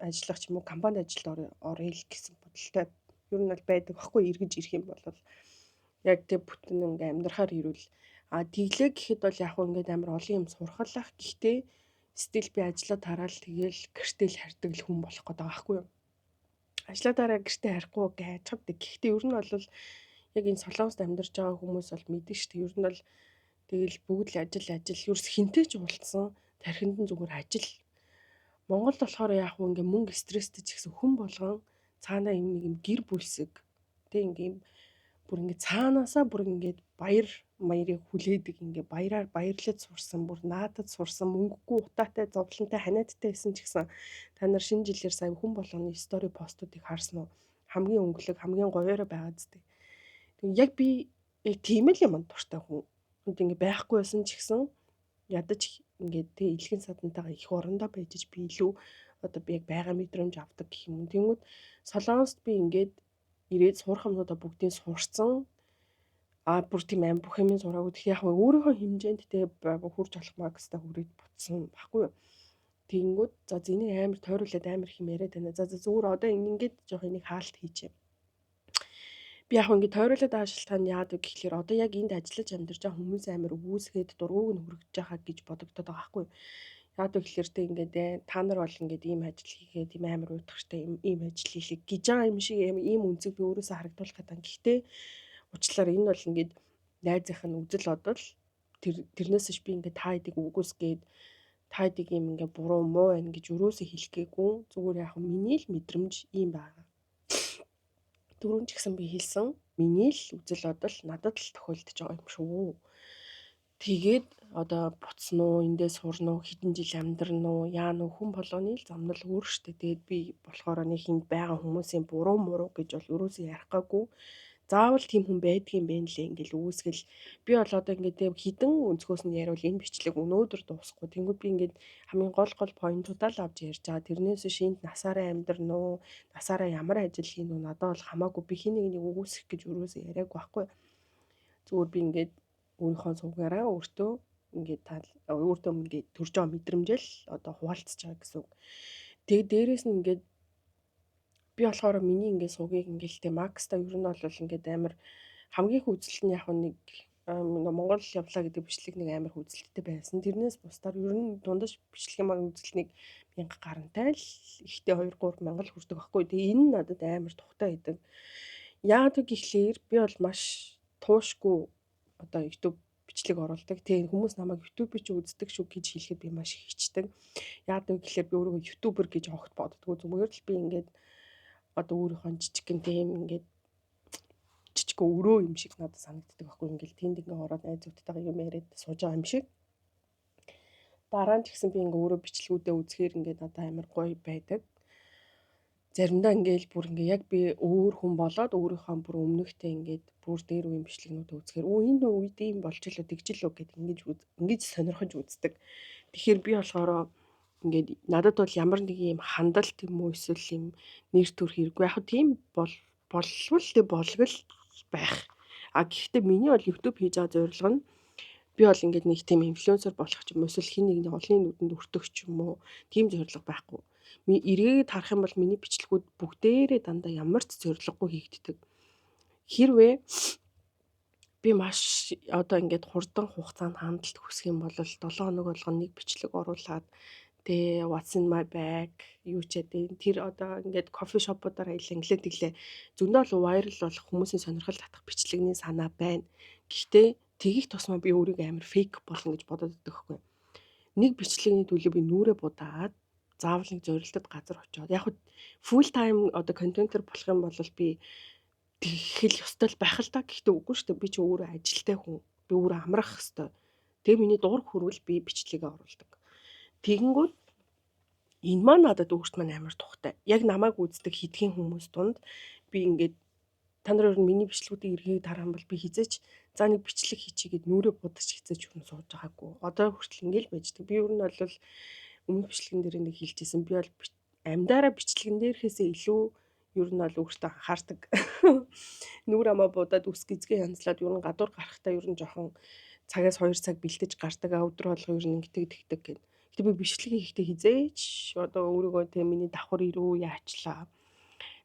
ажиллах ч юм уу компанид ажилд оръё л гэсэн бодолтой ер нь бол байдаг байхгүй эргэж ирэх юм бол яг тэг бүтэн ингээд амьдрахаар ирвэл тэглээ гэхэд бол яг ингээд амар олон юм сурхалах гэхдээ стил би ажлаа тараал тэгээл гэртээ л хардаг л хүн болох гээд байгаа байхгүй юу. Ажлаа дараа гэртээ харихгүй гайчдаг. Гэхдээ ер нь бол яг энэ Солонгост амьдарч байгаа хүмүүс бол мэдэн шүү дээ. Ер нь бол тэгэл бүгд л ажил ерөөс хинтэй ч уулзсан тархинд нь зүгээр ажил. Монгол болохоор яг ингээ мөнгө стресстэй ч гэсэн хүн болгон цаанаа юм нэг юм гэр бүлсэг тэг ингээ бүр ингээ цаанаасаа бүр ингээд баярыг хүлээдэг ингээ баярлаж сурсан бүр наадад сурсан мөнгөгүй утаатай зовлонтой ханиадтай байсан ч гэсэн та нар шинэ жилээр сая хүн болгоны стори постуудыг харсан уу хамгийн өнгөлөг хамгийн гоёороо байгаа зү. Яг би яг тийм л юм дуртай хүн. Ингээ байхгүй байсан ч гэсэн ядаж ингээ тэг илгэн садантайгаа их орондоо байж би илүү одоо би яг байгаа мэдрэмж авдаг гэх юм. Тэнгүүд Солонгост би ингээд ирээд сурах юмудаа бүгдийг сурцсан. Бүр тийм аим бүх юмыг сураагүй. Тэгэхээр яг өөрийнхөө хэмжээнд тэ хурж болох магстай хүрээд бутсан баггүй юу. Тэнгүүд за энийг амар тойруулаад амар их юм яриад байна. За зүгээр одоо ингээд жоох энийг хаалт хийчихье. Би яг ингээд тойруулаад байгаа шалтгаан яадаг гэхэлэр одоо яг энд ажиллаж амьдарч байгаа хүмүүс амар үүсгээд дургууг нь хүргэж байгаа гэж бодогдоод байгаа байхгүй юу. Яадаг гэхэлэр тэ ингээд та нар бол ингээд ийм ажил хийгээд ийм амар уйтгартай ийм ажил хийлэг гэж байгаа юм шиг ийм үнцэг би өөрөөсөө харагдуулах гэдэг. Гэхдээ уучлаарай энэ бол ингээд найзынх нь үзэл бодол тэрнээс ч би ингээд та хэдийг үгүйсгээд та хэдийг ийм ингээд буруу муу байна гэж өрөөсөө хэлэх гээгүй. Зүгээр яг миний л мэдрэмж ийм байгаа. Түрүүн ч гэсэн би хэлсэн миний л үзэл бодол надад л тохиолдож байгаа юм шүү. Тэгээд одоо буцсан уу эндээ сурна уу хэдэн жил амьдрна уу яана уу хүн болгоны л зам нь өөр штэ. Тэгээд би болохоор нэг энд байгаа хүмүүсийн буруу муруу гэж бол өрөөсөө ярихгаагүй. Заавал тийм хүн байдгийн бэ нэлээ ингээл үүсгэл би бол одоо ингээд хідэн өнцгөөс нь яриул энэ бичлэг өнөөдөр дуусахгүй. Тэнгүүд би ингээд хамгийн гол поинтуудаа л авч ярьж байгаа. Тэрнээс шинд насаараа амьдрна уу, насаараа ямар ажил хийн үү надад бол хамаагүй би хин нэг өгөөсөх гэж өрөөсөө яриаггүй байхгүй. Зүгээр би ингээд өөрийнхөө суугаараа өөртөө ингээд өөртөө ингээд төрж байгаа мэдрэмжэл одоо хуваалцаж байгаа гэсэн үг. Тэгээ дээрээс нь ингээд би болохоор миний ингээд суугийг ингээд тэ макста ер нь бол ингээд амар хамгийн их үзэлт нь яг нэг Монгол явлаа гэдэг бичлэг нэг амар үзэлттэй байсан. Тэрнээс бусдаар ер нь дундаж бичлэгийн маань үзэлтнийг 1000 гарантай л ихтэй 2-3 мянга л хүрдэг байхгүй. Тэгээ энэ надад амар тухтай байдаг. Яагаад гэвэл би бол маш туушгүй одоо YouTube бичлэг оруулдаг. Тэгээ хүмүүс намайг YouTube-ийг ч үздэг шүү гэж хэлэхэд би маш их хичдэг. Яагаад гэвэл би өөрийгөө YouTuber гэж огт боддгоо. Зүгээр л би ингээд одоо өөрийнхөө жижиг гэн тийм ингээд жижиг өрөө юм шиг надад санагддаг байхгүй. Ингээд тэнд ингээд ороод найзуудтайгаа юм яриад сууж байгаа юм шиг. Дараа нь ч гэсэн би ингээд өөрөө бичлэгүүдээ үзэхээр ингээд надад амар гоё байдаг. Заримдаа ингээд бүр ингээд яг би өөр хүн болоод өөрийнхөө бүр өмнөхтэй ингээд бүр дээр үеийн бичлэгнүүдээ үзэхээр энэ үед юм болж илүү тэгжлөө гэд ингэж сонирхож үздэг. Тэгэхээр би болохоор ингээд надад бол ямар нэг юм хандалт юм уу эсвэл юм нэр төр хэрэггүй. Яг тийм болвол тэг болгол байх. Гэхдээ миний бол YouTube хийж байгаа зорилго нь би бол ингээд нэг тийм инфлюенсер болох ч юм уу эсвэл хин нэг олонний нүдэнд өртөх ч юм уу тийм зорилго байхгүй. Эргээд харах юм бол миний бичлэгүүд бүгдээрээ дандаа ямар ч зорилгогүй хийгддэг. Хэрвээ би маш одоо ингээд хурдан хугацаанд хандлт хүсэх юм бол 7 хоног болгоно нэг бичлэг оруулаад тэгээ what's in my bag юу ч гэдэг тэр одоо ингээд кофе шопуудаар аялал инглээ тэглээ зөндөө л viral болох хүмүүсийн сонирхол татах бичлэгний санаа байна. Гэхдээ тгийх тусмаа би өөрийгөө амар фейк болно гэж бодоод байдаг хгүй. Нэг бичлэгний төлөө би нүрээ будаад заавал нэг зорилтод газар очиод яг full time одоо контентер болох юм бол би тэгхэл ёстой л байх л та. Гэхдээ үгүй шүү дээ. Би чи өөрөө ажилтай хүн. Би өөрөө амрах хэвээр. Тэгээ миний дур хүрвэл би бичлэгээ оруулдаг. Тэгэнгүүт энэ маань надад өөрт маань амар тухтай. Яг намайг үздэг хэдхэн хүмүүс дунд би ингээд та нар миний бичлэгүүдийг эргээд харах юм бол би хизээч за нэг бичлэг хийчихгээд нүрээ будаж хизээч хүн сууж байгаагүй. Одоо хүртэл ингээл байждаг. Би ер нь бол өмнөх бичлэгэн дээр нэг хэлчихсэн. Би бол амьдараа бичлэгэн дээрхээсээ илүү ер нь бол өөртөө анхаардаг. Нүур амаа будаад үс гизгээ янзлаад ер нь гадуур гарахтаа ер нь жоохон цагаас 2 цаг бэлтэж гардаг. Өдөр болго ер нь ингэдэг тэгдэг гэв. Гэтэ би бичлэг хийхдээ хизээч одоо өөрийгөө тэ миний давхар ирүү яачлаа.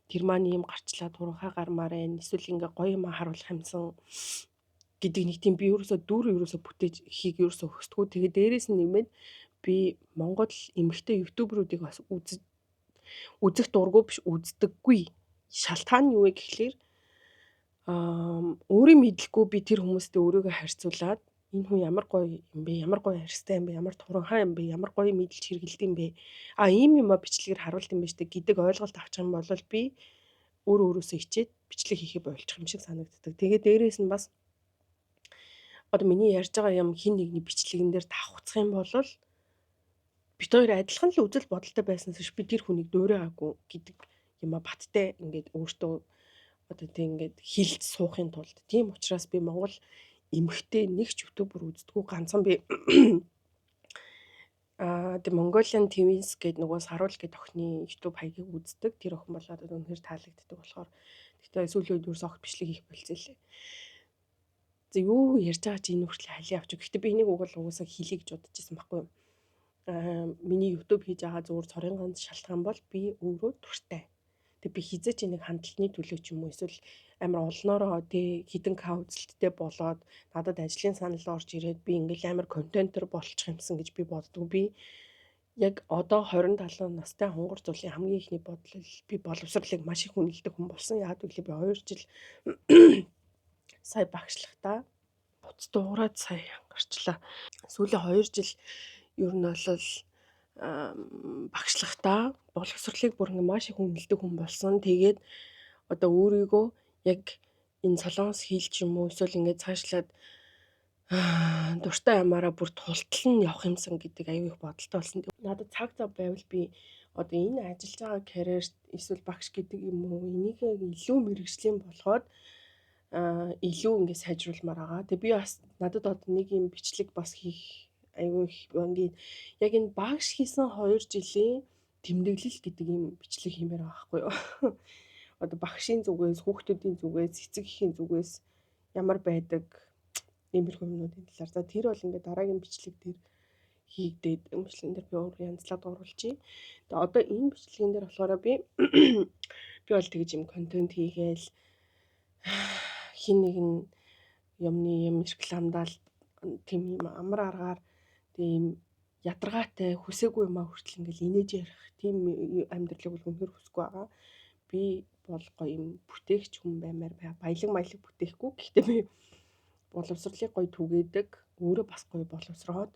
Тэр маань ийм гарчлаа туранхаа гармаар байна. Эсвэл ингээ гоё юм харуулах юмсан гэдэг нэг тийм би ерөөсө бүтээж хийг ерөөсө хөстгөө. Тэгээ дээрээс нь нэмээд би Монгол эмэгтэй ютуберуудыг бас үзэх дурггүй биш үздэггүй. Шалтгаан нь юу вэ гэхлээр өөрийн мэдлэхгүй би тэр хүмүүстэй өөрийгөө харьцуулаад энэ хүн ямар гоё юм бэ? Ямар гоё харьцтай юм бэ? Ямар туранхай юм бэ? Ямар гоё мэдлж хэрэгэлдэг юм бэ? Ийм юм бичлэгээр харуулт юм ба штэ гэдэг ойлголт авчих юм бол би өөрөөсөө хичээд бичлэг хийхээ болчих юм шиг санагддаг. Тэгээ дээрээс нь бас одоо миний ярьж байгаа юм хин нэгний бичлэгэн дээр давхцах юм бол бид хоёр адилхан л үзэл бодолтой байснаас биш би тэр хүнийг дуурайгаагүй гэдэг юм баттай ингээд өөртөө одоо тийм ингээд хилж суухын тулд тийм учраас би Монгол эмэгтэй нэг ч ютубер үздэггүй ганцхан би The Mongolian Twins гэдэг нөгөө Саруул гэдэг охины YouTube хаягийг үздэг. Тэр охин бол одоо үнэхээр таалагддаг болохоор гэхдээ сүүлийн үед ерөөс огт бичлэг хийх болцсон лээ. За юу ярьж байгаа чи энэ хүртэл халиа авчих. Гэхдээ би энийг угаасаа хийлээ гэж бодож байсан байхгүй юу? Миний YouTube хийж байгаа зүгээр цорын ганц шалтгаан бол би өөрөө дуртай. Тэг би хизээч нэг хандлтны төлөө ч юм уу эсвэл амар олноороо хідэн каузлттэй болоод надад ажлын санал орж ирээд би ингээл амар контентер болчих юмсан гэж би боддог. Би яг одоо 20-70 настай хонгор зулын хамгийн ихний бодол би боловсролыг маш их үнэлдэг хүн болсон. Яг үгүй би 2 жил сая багшлахтаа буц дуурайд сая гарчлаа. Сүүлийн 2 жил ер нь бол багшлахтаа боловсролыг бүр ингээ маш их үнэлдэг хүн болсон. Тэгээд одоо өөрийгөө яг энэ солонгос хийлч юм уу эсвэл ингээ цаашлаад дуртай ямаараа бүр тултал нь явах юмсан гэдэг аюу их бодолтой болсон. Надад цаг зав байвал би одоо энэ ажиллаж байгаа карьерт эсвэл багш гэдэг юм уу энийг илүү мэрэгжлийн болгоод илүү ингээ сайжруулмаар байгаа. Тэгээ би бас надад одоо нэг юм бичлэг бас хийх аюу их ингээд яг энэ багш хийсэн 2 жилийн тэмдэглэл гэдэг юм бичлэг хиймээр байгаа байхгүй юу. Одоо багшийн зүгээс, хүүхдүүдийн зүгээс, эцэг эхийн зүгээс ямар байдаг иймэрхүү юмнуудын талаар. За тэр бол ингээд дараагийн бичлэг дээр хийгдээд бичлэгэн дээр би өөр янзлаад оруулчихъя. Тэгээ одоо энэ бичлэгэн дээр болохоор би бол тэгж юм контент хийгээл хин нэг нь юмны юм рекламдаал тийм юм амар аргаар тийм ядаргаатай хүсээгүй юмаа хүртэл ингээл инээж ярих тийм амьдралыг бол үнэхээр хүсэхгүй байгаа. Би бол гоё юм бүтээгч хүн баймаар баялаг маялаг бүтээхгүй. Гэхдээ би боловсролыг гоё түгээдэг. Өөрөө бас гоё боловсроод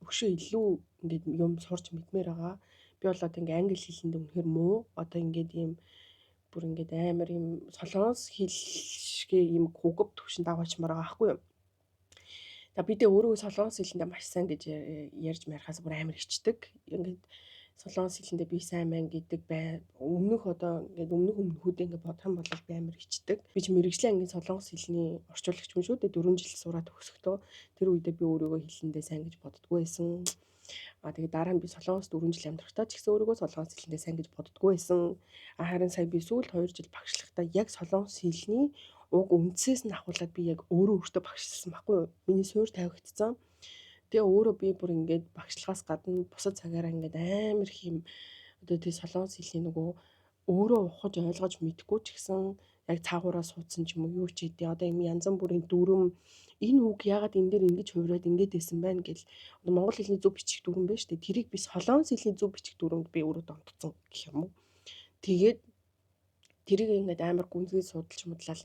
өшөө илүү ингээд юм сурч мэдмээр байгаа. Би бол одоо ингээ англи хэлэнд үнэхээр муу. Одоо ингээд ийм бүр ингээд амар юм солонгос хэл шигээ ийм гугав төвшөнд аваачмаар байгаа байхгүй юу. За би дэ өөрөө солонгос хэлэндээ маш сайн гэж ярьж марихаас бүр амар хичдэг. Ингээд солонгос хэлэндээ би сайн мэн гэдэг өмнөх одоо ингээд өмнөхүүдээ ингээд бодох юм бол би амар хичдэг. Би ч мэрэгжлийн ангийн солонгос хэлний орчуулагч хүн шүү дээ. 4 жил сураад төгсөхдөө тэр үедээ би өөрийгөө хэлэндээ сайн гэж боддгоо байсан. Тэгээд дараа нь би солонгос 4 жил амьдрахтаа ч гэсэн өөрийгөө солонгос хэлэндээ сайн гэж боддгоо байсан. Харин сая би сүүлд 2 жил багшлахдаа яг солонгос хэлний уг үндсээс нь ахуулаад би яг өөртөө багшилсан байхгүй юу? Миний суур тавигдсан. Тэгээ өөрөө би бүр ингээд багшлагаас гадна бусад цагаараа ингээд амар их юм одоо тий солонгос хэлний нөгөө өөрөө ухаж ойлгож мэдгүй ч гэсэн яг цаагаараа суудсан ч юм уу юу ч хийдэ. Одоо юм янз бүрийн дүрм энэ үг яагаад энэ дээр ингэж хувираад ингэж байсан байна гэл одоо монгол хэлний зөв бичих дүрм байна шүү дээ. Тэрийг би солонгос хэлний зөв бичих дүрмд би өөрөө донтцсон гэх юм уу. Тэгээд тэрийг ингээд амар гүнзгий судалж модлал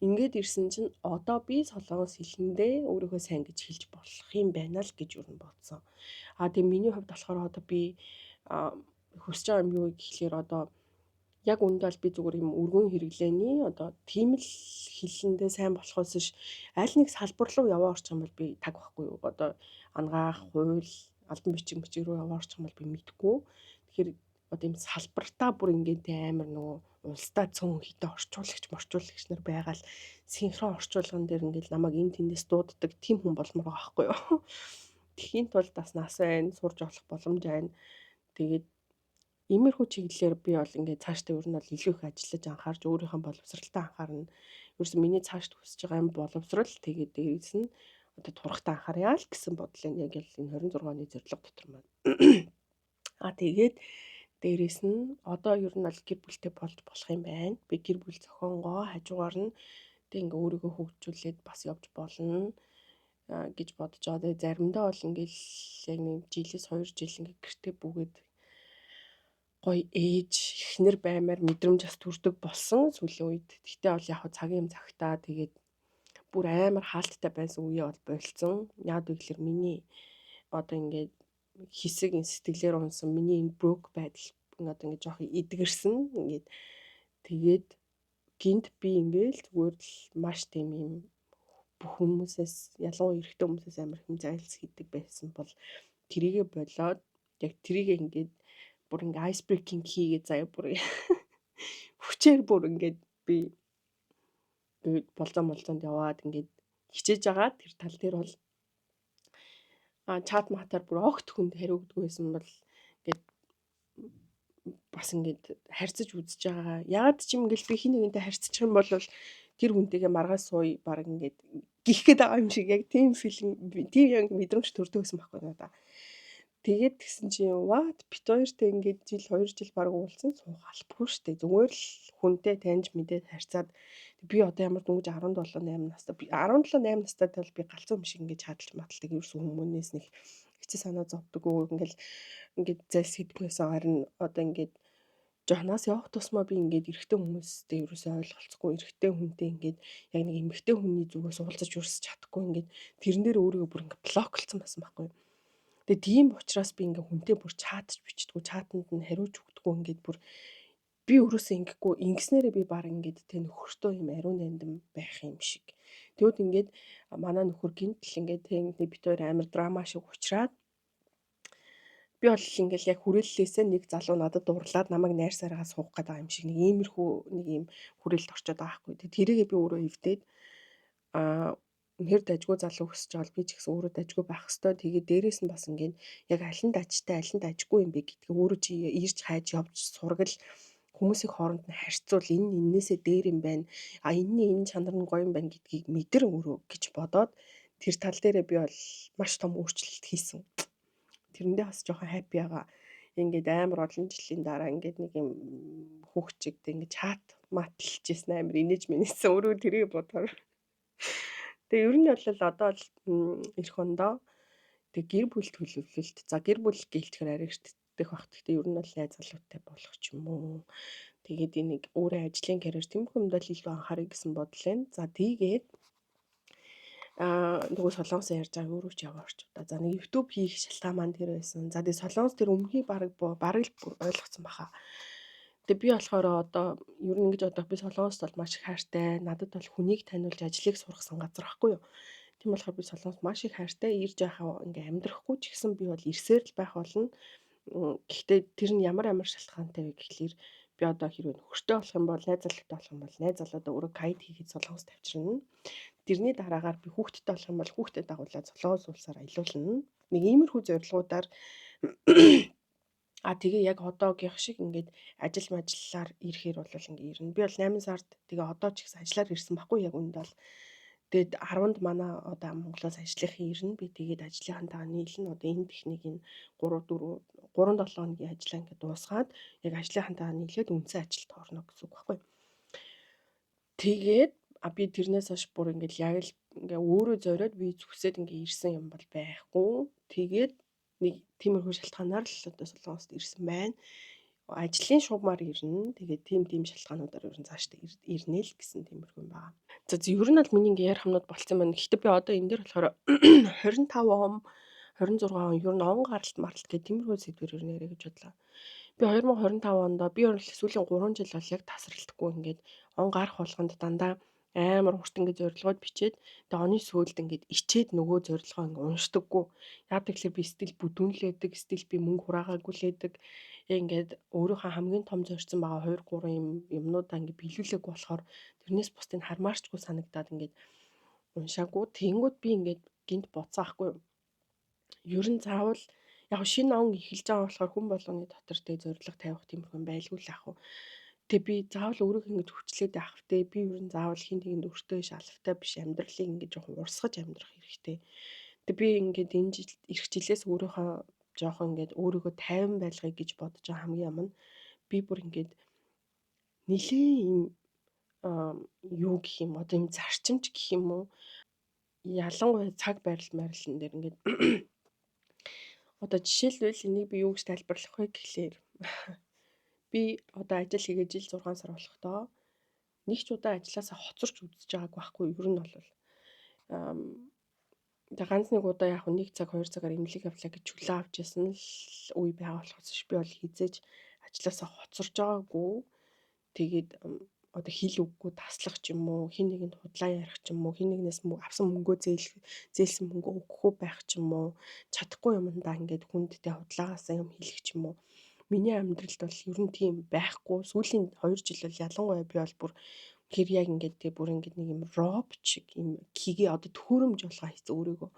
ингээд ирсэн чинь одоо би солонгос хэлэндээ өөрийгөө сайн гэж хэлж болох юм байна л гэж юу бодсон. Тэгээ миний хувьд болохоор одоо би хүсэж байгаа юм юу гэхлээр одоо яг үүнд бол би зүгээр юм өргөн хэрэглээний одоо тийм л хэлэндээ сайн болохоос ш аль нэг салбар руу яваа орчих юм бол би таг байхгүй юу. Одоо ангаах, хууль, албан бичиг рүү яваа орчих юм бол би мэдгүй. Тэгэхээр одоо юм салбартаа бүр ингээд амар нөгөө улсдаа цөөн хитэ орчуулагч нар байгаал синхрон орчуулган дээр ингээд намайг энэ тэндээс дууддаг тийм хүн болмоор байгаа байхгүй юу. Тэхийн тулд бас нас байна, сурж олох боломж байна. Тэгээд иймэрхүү чиглэлээр би бол ингээд цаашдаа ер нь бол илүү их ажиллаж анхаарч өөрийнхөө боловсралтаа анхаарна. Ерөөсөн миний цаашд хүсэж байгаа юм боловсрал тэгээд дээрээс нь одоо турхтаа анхаарьяа л гэсэн бодлоо яг л энэ 26 оны зорилго дотор маань. Тэгээд дээрээс нь одоо ер нь бол гэр бүлтэй болж болох юм байна. Би гэр бүл зохионгоо хажуугаар нь тэг ингээ өөрийгөө хөгжүүлээд бас явж болно гэж бодож байгаа. Тэгээ заримдаа бол ингээл яг нэг жилээс 2 жил ингээ гэртээ бүгээд гоё ээж эхнэр баймаар мэдрэмж бас төрдөг болсон сүүлийн үед. Тэгтээ бол яг цагийн цагтаа тэгээд бүр амар хаалттай байсан үе бол болцсон. Яг үгээр миний одоо ингээд хэсэг сэтгэлээр унсан миний энэ broke байдал одоо ингээд жоох эдгэрсэн. Ингээд тэгээд гинт би ингээл зүгээр л маш тийм юм бүх хүмүүсээс ялангуяа эрэгтэй хүмүүсээс амар хэм зайлс хийдэг байсан бол тэрийгэ болоод яг тэрийгэ ингээд бүр ингээ ice breaking хийгээд заяа бүр хүчээр бүр ингээд би болзоонд яваад ингээд хичээж байгаа. Тэр тал дээр бол чат матаар бүр огт хүнд хариугддаг байсан бол ингээд бас ингээд харьцаж үзэж байгаа. Ягаад ч юм ингээл би хин нэгэнтэй харьцчих юм бол тэр хүнтэйгээ маргаас сууя баг ингээд гих гээд байгаа юм шиг яг тийм филинг тийм яг мэдрэмж төрдөг байсан байхгүй надаа. Тэгээд тэгсэн чинь what бит хоёртой ингээд жил 2 жил баг уулзсан суух албагүй шүү дээ. Зүгээр л хүнтэй таньж мэдээд харьцаад би одоо ямар дөнгөж 17 8 настай би 17 8 настай тал би галзуу юм шиг ингээд чадалж маталдаг ерөөсөн хүмүүнээс нэг хэцүү санаа зовдөг үү ингээд зайлс хийдгээс харин одоо ингээд жохноос явах тусмаа би ингээд эрэгтэй хүмүүстэй ерөөсөө ойлголцохгүй эрэгтэй хүнтэй ингээд яг нэг эмэгтэй хүний зүгээс уулзаж юусч чадахгүй ингээд тэрэн дээр өөрийгөө бүр ингээд блоклцсон байсан байхгүй. Тэгээ тийм учраас би ингээ хүнтэй бүр чатж бичдэггүй чатанд нь хариуж өгдөггүй ингээд бүр би өөрөөсөө ингэхгүй ингэснээрээ би баг ингээд тэ нөхөртөө юм ариун нандин байх юм шиг. Тэгвэл ингээд манай нөхөр гинтл ингээд тэ бит хоёр амар драма шиг уучраад би бол ингээл яг хүрээллээсээ нэг залуу надад дурлаад намайг найрсараа суух гэдэг юм шиг нэг иймэрхүү нэг юм хүрээлт орчод байгаа хгүй. Тэрийгээ би өөрөө эвдээд үнэхээр дажгүй залуу өсч байгаа би ч гэсэн өөрөө дажгүй байх хэвээр тэгээд дээрээс нь бас ингээд яг аль нь дажтай аль нь дажгүй юм бэ гэдгийг өөрөө чи ирж хайж явж сургал хүмүүсийн хооронд нь харьцуул энэ энээсээ дээр юм байна энэний энэ чанар нь гоё юм байна гэдгийг мэдэр өөрөө гэж бодоод тэр тал дээрээ би бол маш том өөрчлөлт хийсэн. Тэрэндээ бас жоохон хаппи байгаа. Ингээд амар олон жилийн дараа ингээд нэг юм хүүхчигтэй ингээд чат матлж ийсэн амар инээж минийсэн өөрөө тэрийг бодохоор Тэгээ ер нь бол одоо л эх ондоо тэг гэр бүл төлөвлөлт. За гэр бүл гэлтгэхээр арай эртдэх багт. Гэхдээ ер нь бол найз залуутай болох ч юм уу. Тэгээд энийг өөрөө ажлын карьер тэмхүү юмд л илүү анхаарах гэсэн бодол байна. За тэгээд нөгөө солонгосон ярьж байгаа өөрөө ч яваарч удаа. За нэг YouTube хийх шалтгаан маань тэр байсан. За тэгээд солонгос тэр өмнөхий бараг л ойлгоцсон баха. Тэгээ би болохоор одоо ер нь ингэж одоо би солонгост бол маш их хайртай. Надад бол хүнийг таниулж ажлыг сургасан газар байхгүй юу? Тийм болохоор би солонгост маш их хайртай. Ирж яхаа ингээ амьдрахгүй ч гэсэн би бол ирсээр л байх болно. Гэхдээ тэр нь ямар шалтгаантай вэ гэхлээр би одоо хэрвээ нөхөртэй болох юм бол найз залуутай болох юм бол найз залуудаа өөрөө гайд хийгээд солонгост авчирна. Тэрний дараагаар би хүүхэдтэй болох юм бол хүүхдэд дагуулад солонгос улсаар аялуулна. Нэг иймэрхүү зорилгоудаар тэгээ яг одоогийнх шиг ингээд ажиллаар ирэхээр бол ингээ ирнэ. Би бол 8 сард тэгээ одоо ч гэсэн ажиллаар ирсэн баггүй яг үүнд бол. Тэгээд 10-нд манай одоо Монголоос ажлынхаа ирнэ. Би тэгээд ажлынхантайгаа нийлнэ. Одоо энэ техникийн 3-7 хоногийн ажлаа ингээд дуусгаад яг ажлынхантайгаа нийлээд үндсэн ажилд орно гэсэн үг байхгүй. Тэгээд би тэрнээс хойш бүр ингээд яг л ингээ өөрөө зориод би зүсээд ингээ ирсэн юм бол байхгүй. Тэгээд нэг тиймэрхүү шалтгаанаар л одоо солонгост ирсэн байна. Ажлын шугамар ирнэ. Тэгээд тийм шалтгаануудаар ер нь цаашдаа ирнэ л гэсэн тиймэрхүү юм байна. За ер нь бол миний ингээ ярих юмнууд болцсон байна. Гэхдээ би одоо энэ дээр болохоор 25 он, 26 он ер нь он гаралт маралт гэх тиймэрхүү сэдвэр ер нь яриа гэж бодлоо. Би 2025 онд би ер нь сүүлийн 3 жил бол яг тасралтгүй ингээд он гарах болгонд дандаа амар урт ингээд зорилгоод бичээд тэгээ оны сүүлд ингээд ичээд нөгөө зорилгоо ингээд уншдаггүй. Яг тэгэхээр би стил бүдүүнлээдэг, стил би мөнгө хураагаагүй лээдэг. Ингээд өөрийнхөө хамгийн том зорьсон байгаа 2-3 юмнуудаа ингээд биелүүлээгүй болохоор тэрнээс бусдыг хармаарчгүй санагдаад ингээд уншаагүй. Тэнгүүд би ингээд гинт боцаахгүй. Ер нь заавал яг шинэ он эхэлж байгаа болохоор хүн болгоны дотор тэг зориг тавих тиймэрхүү байлгүй л ах уу. Тэг би заавал өөрийнхөө ингэж хүчлээд авах те би ер нь заавал хин тэгэнд өртөө шалавтай биш амьдралыг ингэж жоохон урсгаж амьдрах хэрэгтэй. Тэг би ингээд энэ жил эх жилээс өөрийнхөө жоохон ингээд өөрийгөө тайван байлгая гэж бодож байгаа хамгийн юм нь би бүр ингээд нэлийн юм юу гэх юм одоо юм зарчимч гэх юм уу ялангуяа цаг байрлал дээр ингээд одоо жишээлбэл энийг би юу гэж тайлбарлах вэ гэхлээр би одоо ажил хийгээд жил 6 сар болохдоо нэг ч удаа ажилласаа хоцорч үзэж байгаагүй байхгүй ер нь бол тэгээ ганц нэг удаа яг 1 цаг 2 цагаар эмнэлэг авлаа гэж чөлөө авч ясан л үе байгаа болохоос би бол хизээж ажилласаа хоцорж байгаагүй тэгээд одоо хил үггүй таслах ч юм уу хин нэгэнд худлаа ярих ч юм уу хин нэгнээс авсан мөнгөө зээлсэн мөнгөө өгөхгүй байх ч юм уу чадахгүй юмдаа ингээд хүндтэй худлаагаасаа юм хэлэх ч юм уу миний амьдралд бол ер нь тийм байхгүй сүүлийн 2 жил бол ялангуяа би бол бүр хэр яг ингээд тэг бүр ингээд нэг юм роб чиг юм кигээ одоо төхөөрөмж болгоо хийц өөрийгөө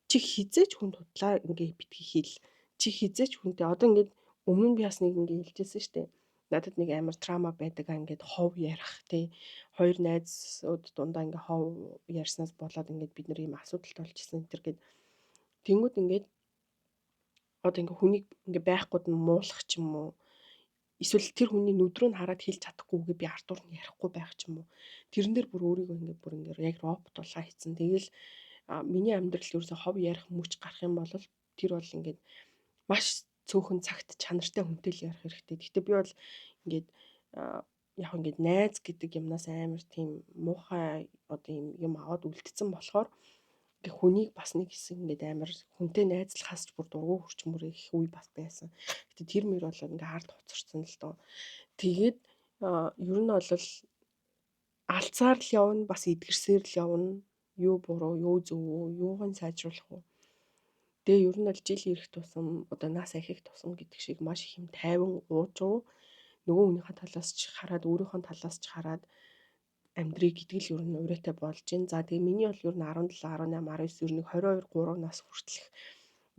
чи хизээч хүнд худлаа ингээд битгий хэл чи хизээч хүнтэй одоо ингээд өмнө нь би бас нэг ингээд хэлжсэн штэ надад нэг амар трама байдаг ингээд хов ярих тий хоёр найзууд дундаа ингээд хов ярьснаас болоод ингээд бид нар ийм асуудалт болж исэн энэ төр гээд тэнгууд ингээд одоо ингээд хүнийг ингээд байхгүйд нь муулах ч юм уу эсвэл тэр хүний нүдрөө нь хараад хэлж чадахгүйгээ би ард турь нь ярихгүй байх ч юм уу тэрэн дээр бүр өөрийгөө ингээд яг робот болгоо хийцэн тэгэл миний амьдрал ерөөсө хов ярих мөч гарах юм бол тэр бол ингээд маш цөөхөн цагт чанартай хүнтэй л ярих хэрэгтэй. Гэхдээ би бол ингээд яг ингээд найз гэдэг юмнаас амар тийм муухай одоо юм аваад үлдсэн болохоор ингээ хүнийг бас нэг хэсэг ингээд амар хүнтэй найзлахаас ч бүр дургу хурчмөр их үе бас байсан. Гэтэ тэр мөр бол ингээ ард хоцорсон л доо. Тэгээд ер нь бол алцаар л явна бас эдгэрсээр л явна. Юу буруу, юу зөв, юуг нь сайжруулах вэ? Тэгээ ер нь бол жил ирэх тусам одоо нас ахих тусам гэдэг шиг маш их юм тайван уужуу нөгөө хүнийхээ талаас ч хараад өөрийнхөө талаас ч хараад амьдрий гэдэг л ер нь урайтай болж байна. За тэгээ миний бол ер нь 17, 18, 19 ер нь 22, 3 нас хүртэлх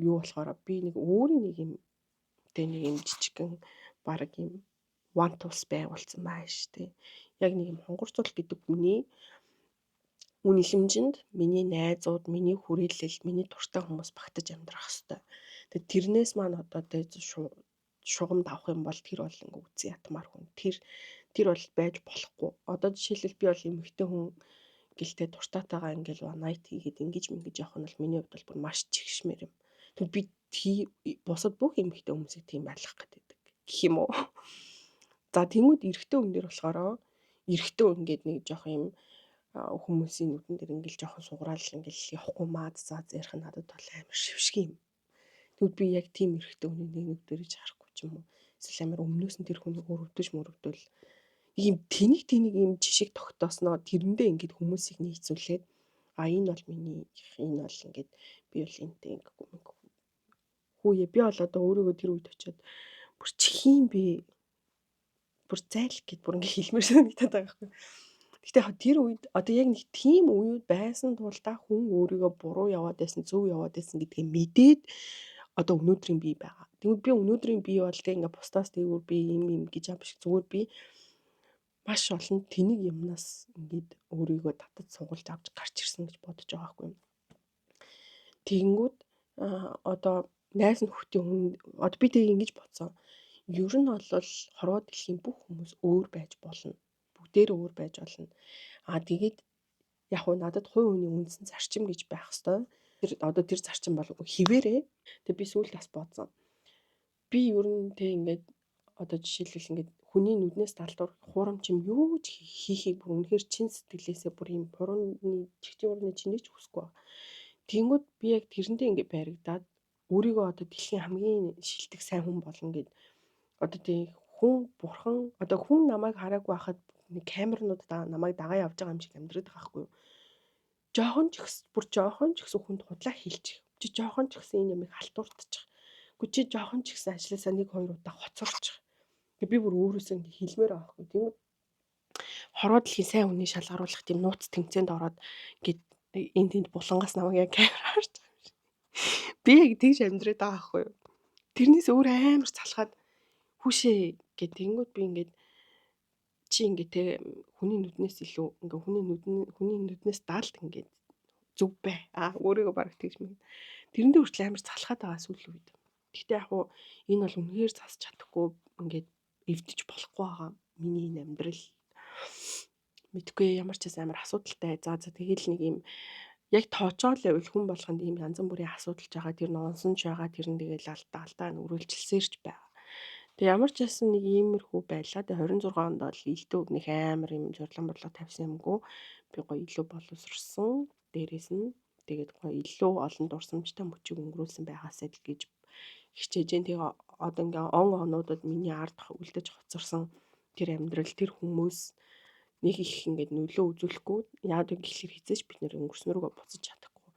юу болохоор би нэг өөрийн нэг юм тэ нэг юм жижигэн баг юм one tools байгуулсан байж тээ. Яг нэг юм хонгорцол гэдэг хүний үнэлэмжинд миний найзууд, миний хүрээлэл, миний дуртай хүмүүс багтаж амьдрах хэвээр. Тэгээд тэрнээс маань одоо тэ шугамд авах юм бол тэр бол ингээ үгүй ятмаар хүн. Тэр бол байж болохгүй. Одоо жишээлбэл би бол эмэгтэй хүн гэлтэй дуртайтайгаа ингээл night хийгээд ингэж явах нь бол миний хувьд бол бүр маш чигшмээр юм. Тэгвэл би бусад бүх эмэгтэй хүмүүсийг тийм байлгах гэдэг гэх юм уу. За тэнгууд эрэгтэй хүн дээр болохоор эрэгтэй хүн гээд нэг жоох юм хүмүүсийн нүдэн дээр ингээл жоохон суграал ингээл явахгүй маад заа ярих нь надад бол амар шившгэ юм. Тэгвэл би яг тийм эрэгтэй хүний нэг нүдэрэж харахгүй ч юм уу. Эсвэл амар өмнөөс нь тэр хүнийг өрөвдөж ийм тэнийг ийм жишиг тогтоосноо тэрэндээ ингээд хүмүүсийг нийцүүлээд энэ бол миний энэ бол ингээд би бол энтэй ингэхгүй хүүе би бол одоо өөрийгөө тэр үед очиод бүр чихийн би бүр зайлх гэд бүр ингээд хэлмээр санагдаад байгаа байхгүй. Гэтэ тэр үед одоо яг нэг тийм үед байсан тул та хүн өөрийгөө буруу яваад байсан зөв яваад байсан гэдгийг мэдээд одоо өнөөдрийн би байгаа. Тэгвэл би өнөөдрийн би бол тэг ингээд бусдаас дээгүүр би юм гэж юм шиг зүгээр би маш олон тэнэг юмнаас ингээд өөрийгөө татаж сугалж авч гарч ирсэн гэж бодож байгаа байхгүй. Тэгэнгүүт одоо найз нөхдөд хүн одоо би тэг ингэж бодсон. Ер нь бол хорвоо дэлхийн бүх хүмүүс өөр байж болно. Бүгдээр өөр байж болно. Тэгээд яг уу надад хувь хүний үндсэн зарчим гэж байх хэвээр. Тэр зарчим бол хിവэрээ. Тэг би сүүлд бас бодсон. Би ер нь тэг ингээд одоо жишээлбэл ингээд хүний нүднээс далдуур хуурамч юм юу ч хийхийг бүр үнэхээр чин сэтгэлээсээ бүр юм бурууны чигтийн урны чинээч хүсэхгүй. Тэнгүүд би яг тэрэндээ ингээд баригдаад өөрийгөө одоо дэлхийн хамгийн шилдэг сайн хүн болно гэд одоо тий хүн намайг хараагүй байхад нэг камернууд намайг дагаа явж байгаа юм шиг амьдраад байгаа байхгүй юу. Жохон ч гэсэн хүнд худлаа хийлчих. Чи жохон ч гэсэн энэ ямыг халтууртчих. Гэхдээ чи жохон ч гэсэн ажилласаа 1-2 удаа хоцорчих. Би бүр өөрөөсөө ингэ хэлмээр байгаа байхгүй. Тэгвэл хорвоо дэлхийн сайн хүний шалгаруулах тийм нууц тэмцээнд ороод гээд энд тэнд булангаас намайг яг камер харж байгаа юм шиг. Би яг тэгж амьдраад байгаа байхгүй юу. Тэрнээс өөр амар залхаад хүшээ гэд тэнгууд би ингээд чи ингээд те хүний нүднээс илүү ингээд хүний нүднээс даалт ингээд зүг бай. Өөрийгөө барах тэгж мэн. Тэрэндээ хүртэл амар залхаад байгаа сүүлийн үед. Гэхдээ яг уу энэ бол үнэхээр засч чадахгүй ингээд эвдэж болохгүй байгаа. Миний энэ амьдрал мэдгүй ямар ч амар асуудалтай. За тэгэл нэг юм яг тоочоол байвал хүн болгонд ийм янз бүрийн асуудалж байгаа. Тэр нь унсанч байгаа. Тэр нь тэгэл алдаа нүрэлжилсээрч байгаа. Тэг ямар ч байсан нэг иймэрхүү байлаа. Тэг 26 онд бол илдээ өгнөх амар юм зурлан бодлого тавьсан юмгүй. Би гоё илүү боловсрсон. Дээрээс нь тэгээд гоё илүү олон дурсамжтай мөчийг өнгөрүүлсэн байгаасаа л гэж хичээж जैन. Тэгээ одоо ингээ онуудад миний ард үлдэж хоцорсон тэр амьдрал тэр хүмүүс нэг их ингээд нөлөө үзүүлэхгүй яагаад гэвэл хизээч бид нэр өнгөрснөрөө буцаж чадахгүй.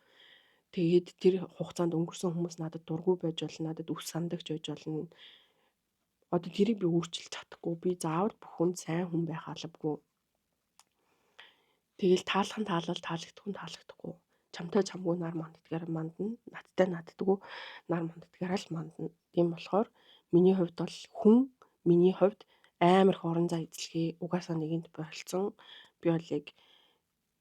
Тэгээд тэр хугацаанд өнгөрсөн хүмүүс надад дургүй байж болно, надад үс сандагч байж болно. Одоо тэрийг би өөрчилж чадахгүй. Би заавал бүх хүн сайн хүн байх албагүй. Тэгэл таалхан таалагдахгүй. Чамтай чамгүй нар манддгаар мандна, надтай наддаггүй нар манддгаар л мандна. Тийм болохоор миний хувьд бол хүн миний хувьд амар их орон зай эзлэхий угаасаа нэгэнт болцсон. Би бол яг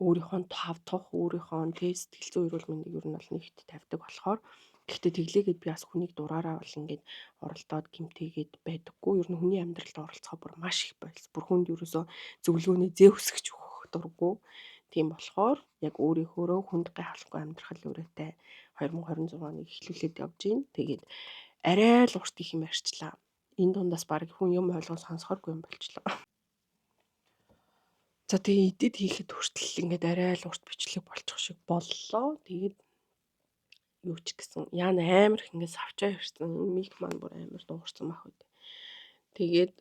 өөрийнхөө тавтах, өөрийнхөө сэтгэл зүйн эрүүл мэндийг ер нь бол нэгт тавьдаг болохоор гэхдээ тэглээгээд би бас хүнийг дураараа бол ингээд оролдоод гимтээгээд байдаггүй. Ер нь хүний амьдралд оролцохоо бүр маш их байлс. Бүр хүнд ерөөсөө зөвлөгөөнөө зэвсгэж өгөх дурггүй. Тийм болохоор яг өөрийнхөөрөө хүнд гайхалгүй амьдрахал өрөөтэй 2026 оныг эхлүүлээд явж гин. Тэгээд арай л урт их юм ярьчлаа. Энэ дундаас баг хүн юм ойлгон сонсохоргүй юм болчлоо. За тэгээ эдит хийхэд хүртэл ингээд арай л урт бичлэг болчих шиг боллоо. Тэгээд юу ч гэсэн яа амар их ингээд савчаа ирсэн. Мик маань бүр амар дуурсан байх үү. Тэгээд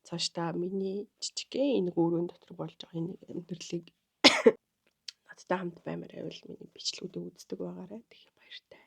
цаашдаа миний жижигхэн энэ өрөөнд дотор болж байгаа энэ амьдралыг надтай хамт баймаар байвал миний бичлэгүүдийг үздэг байгаарай. Тэгэхээр баяртай.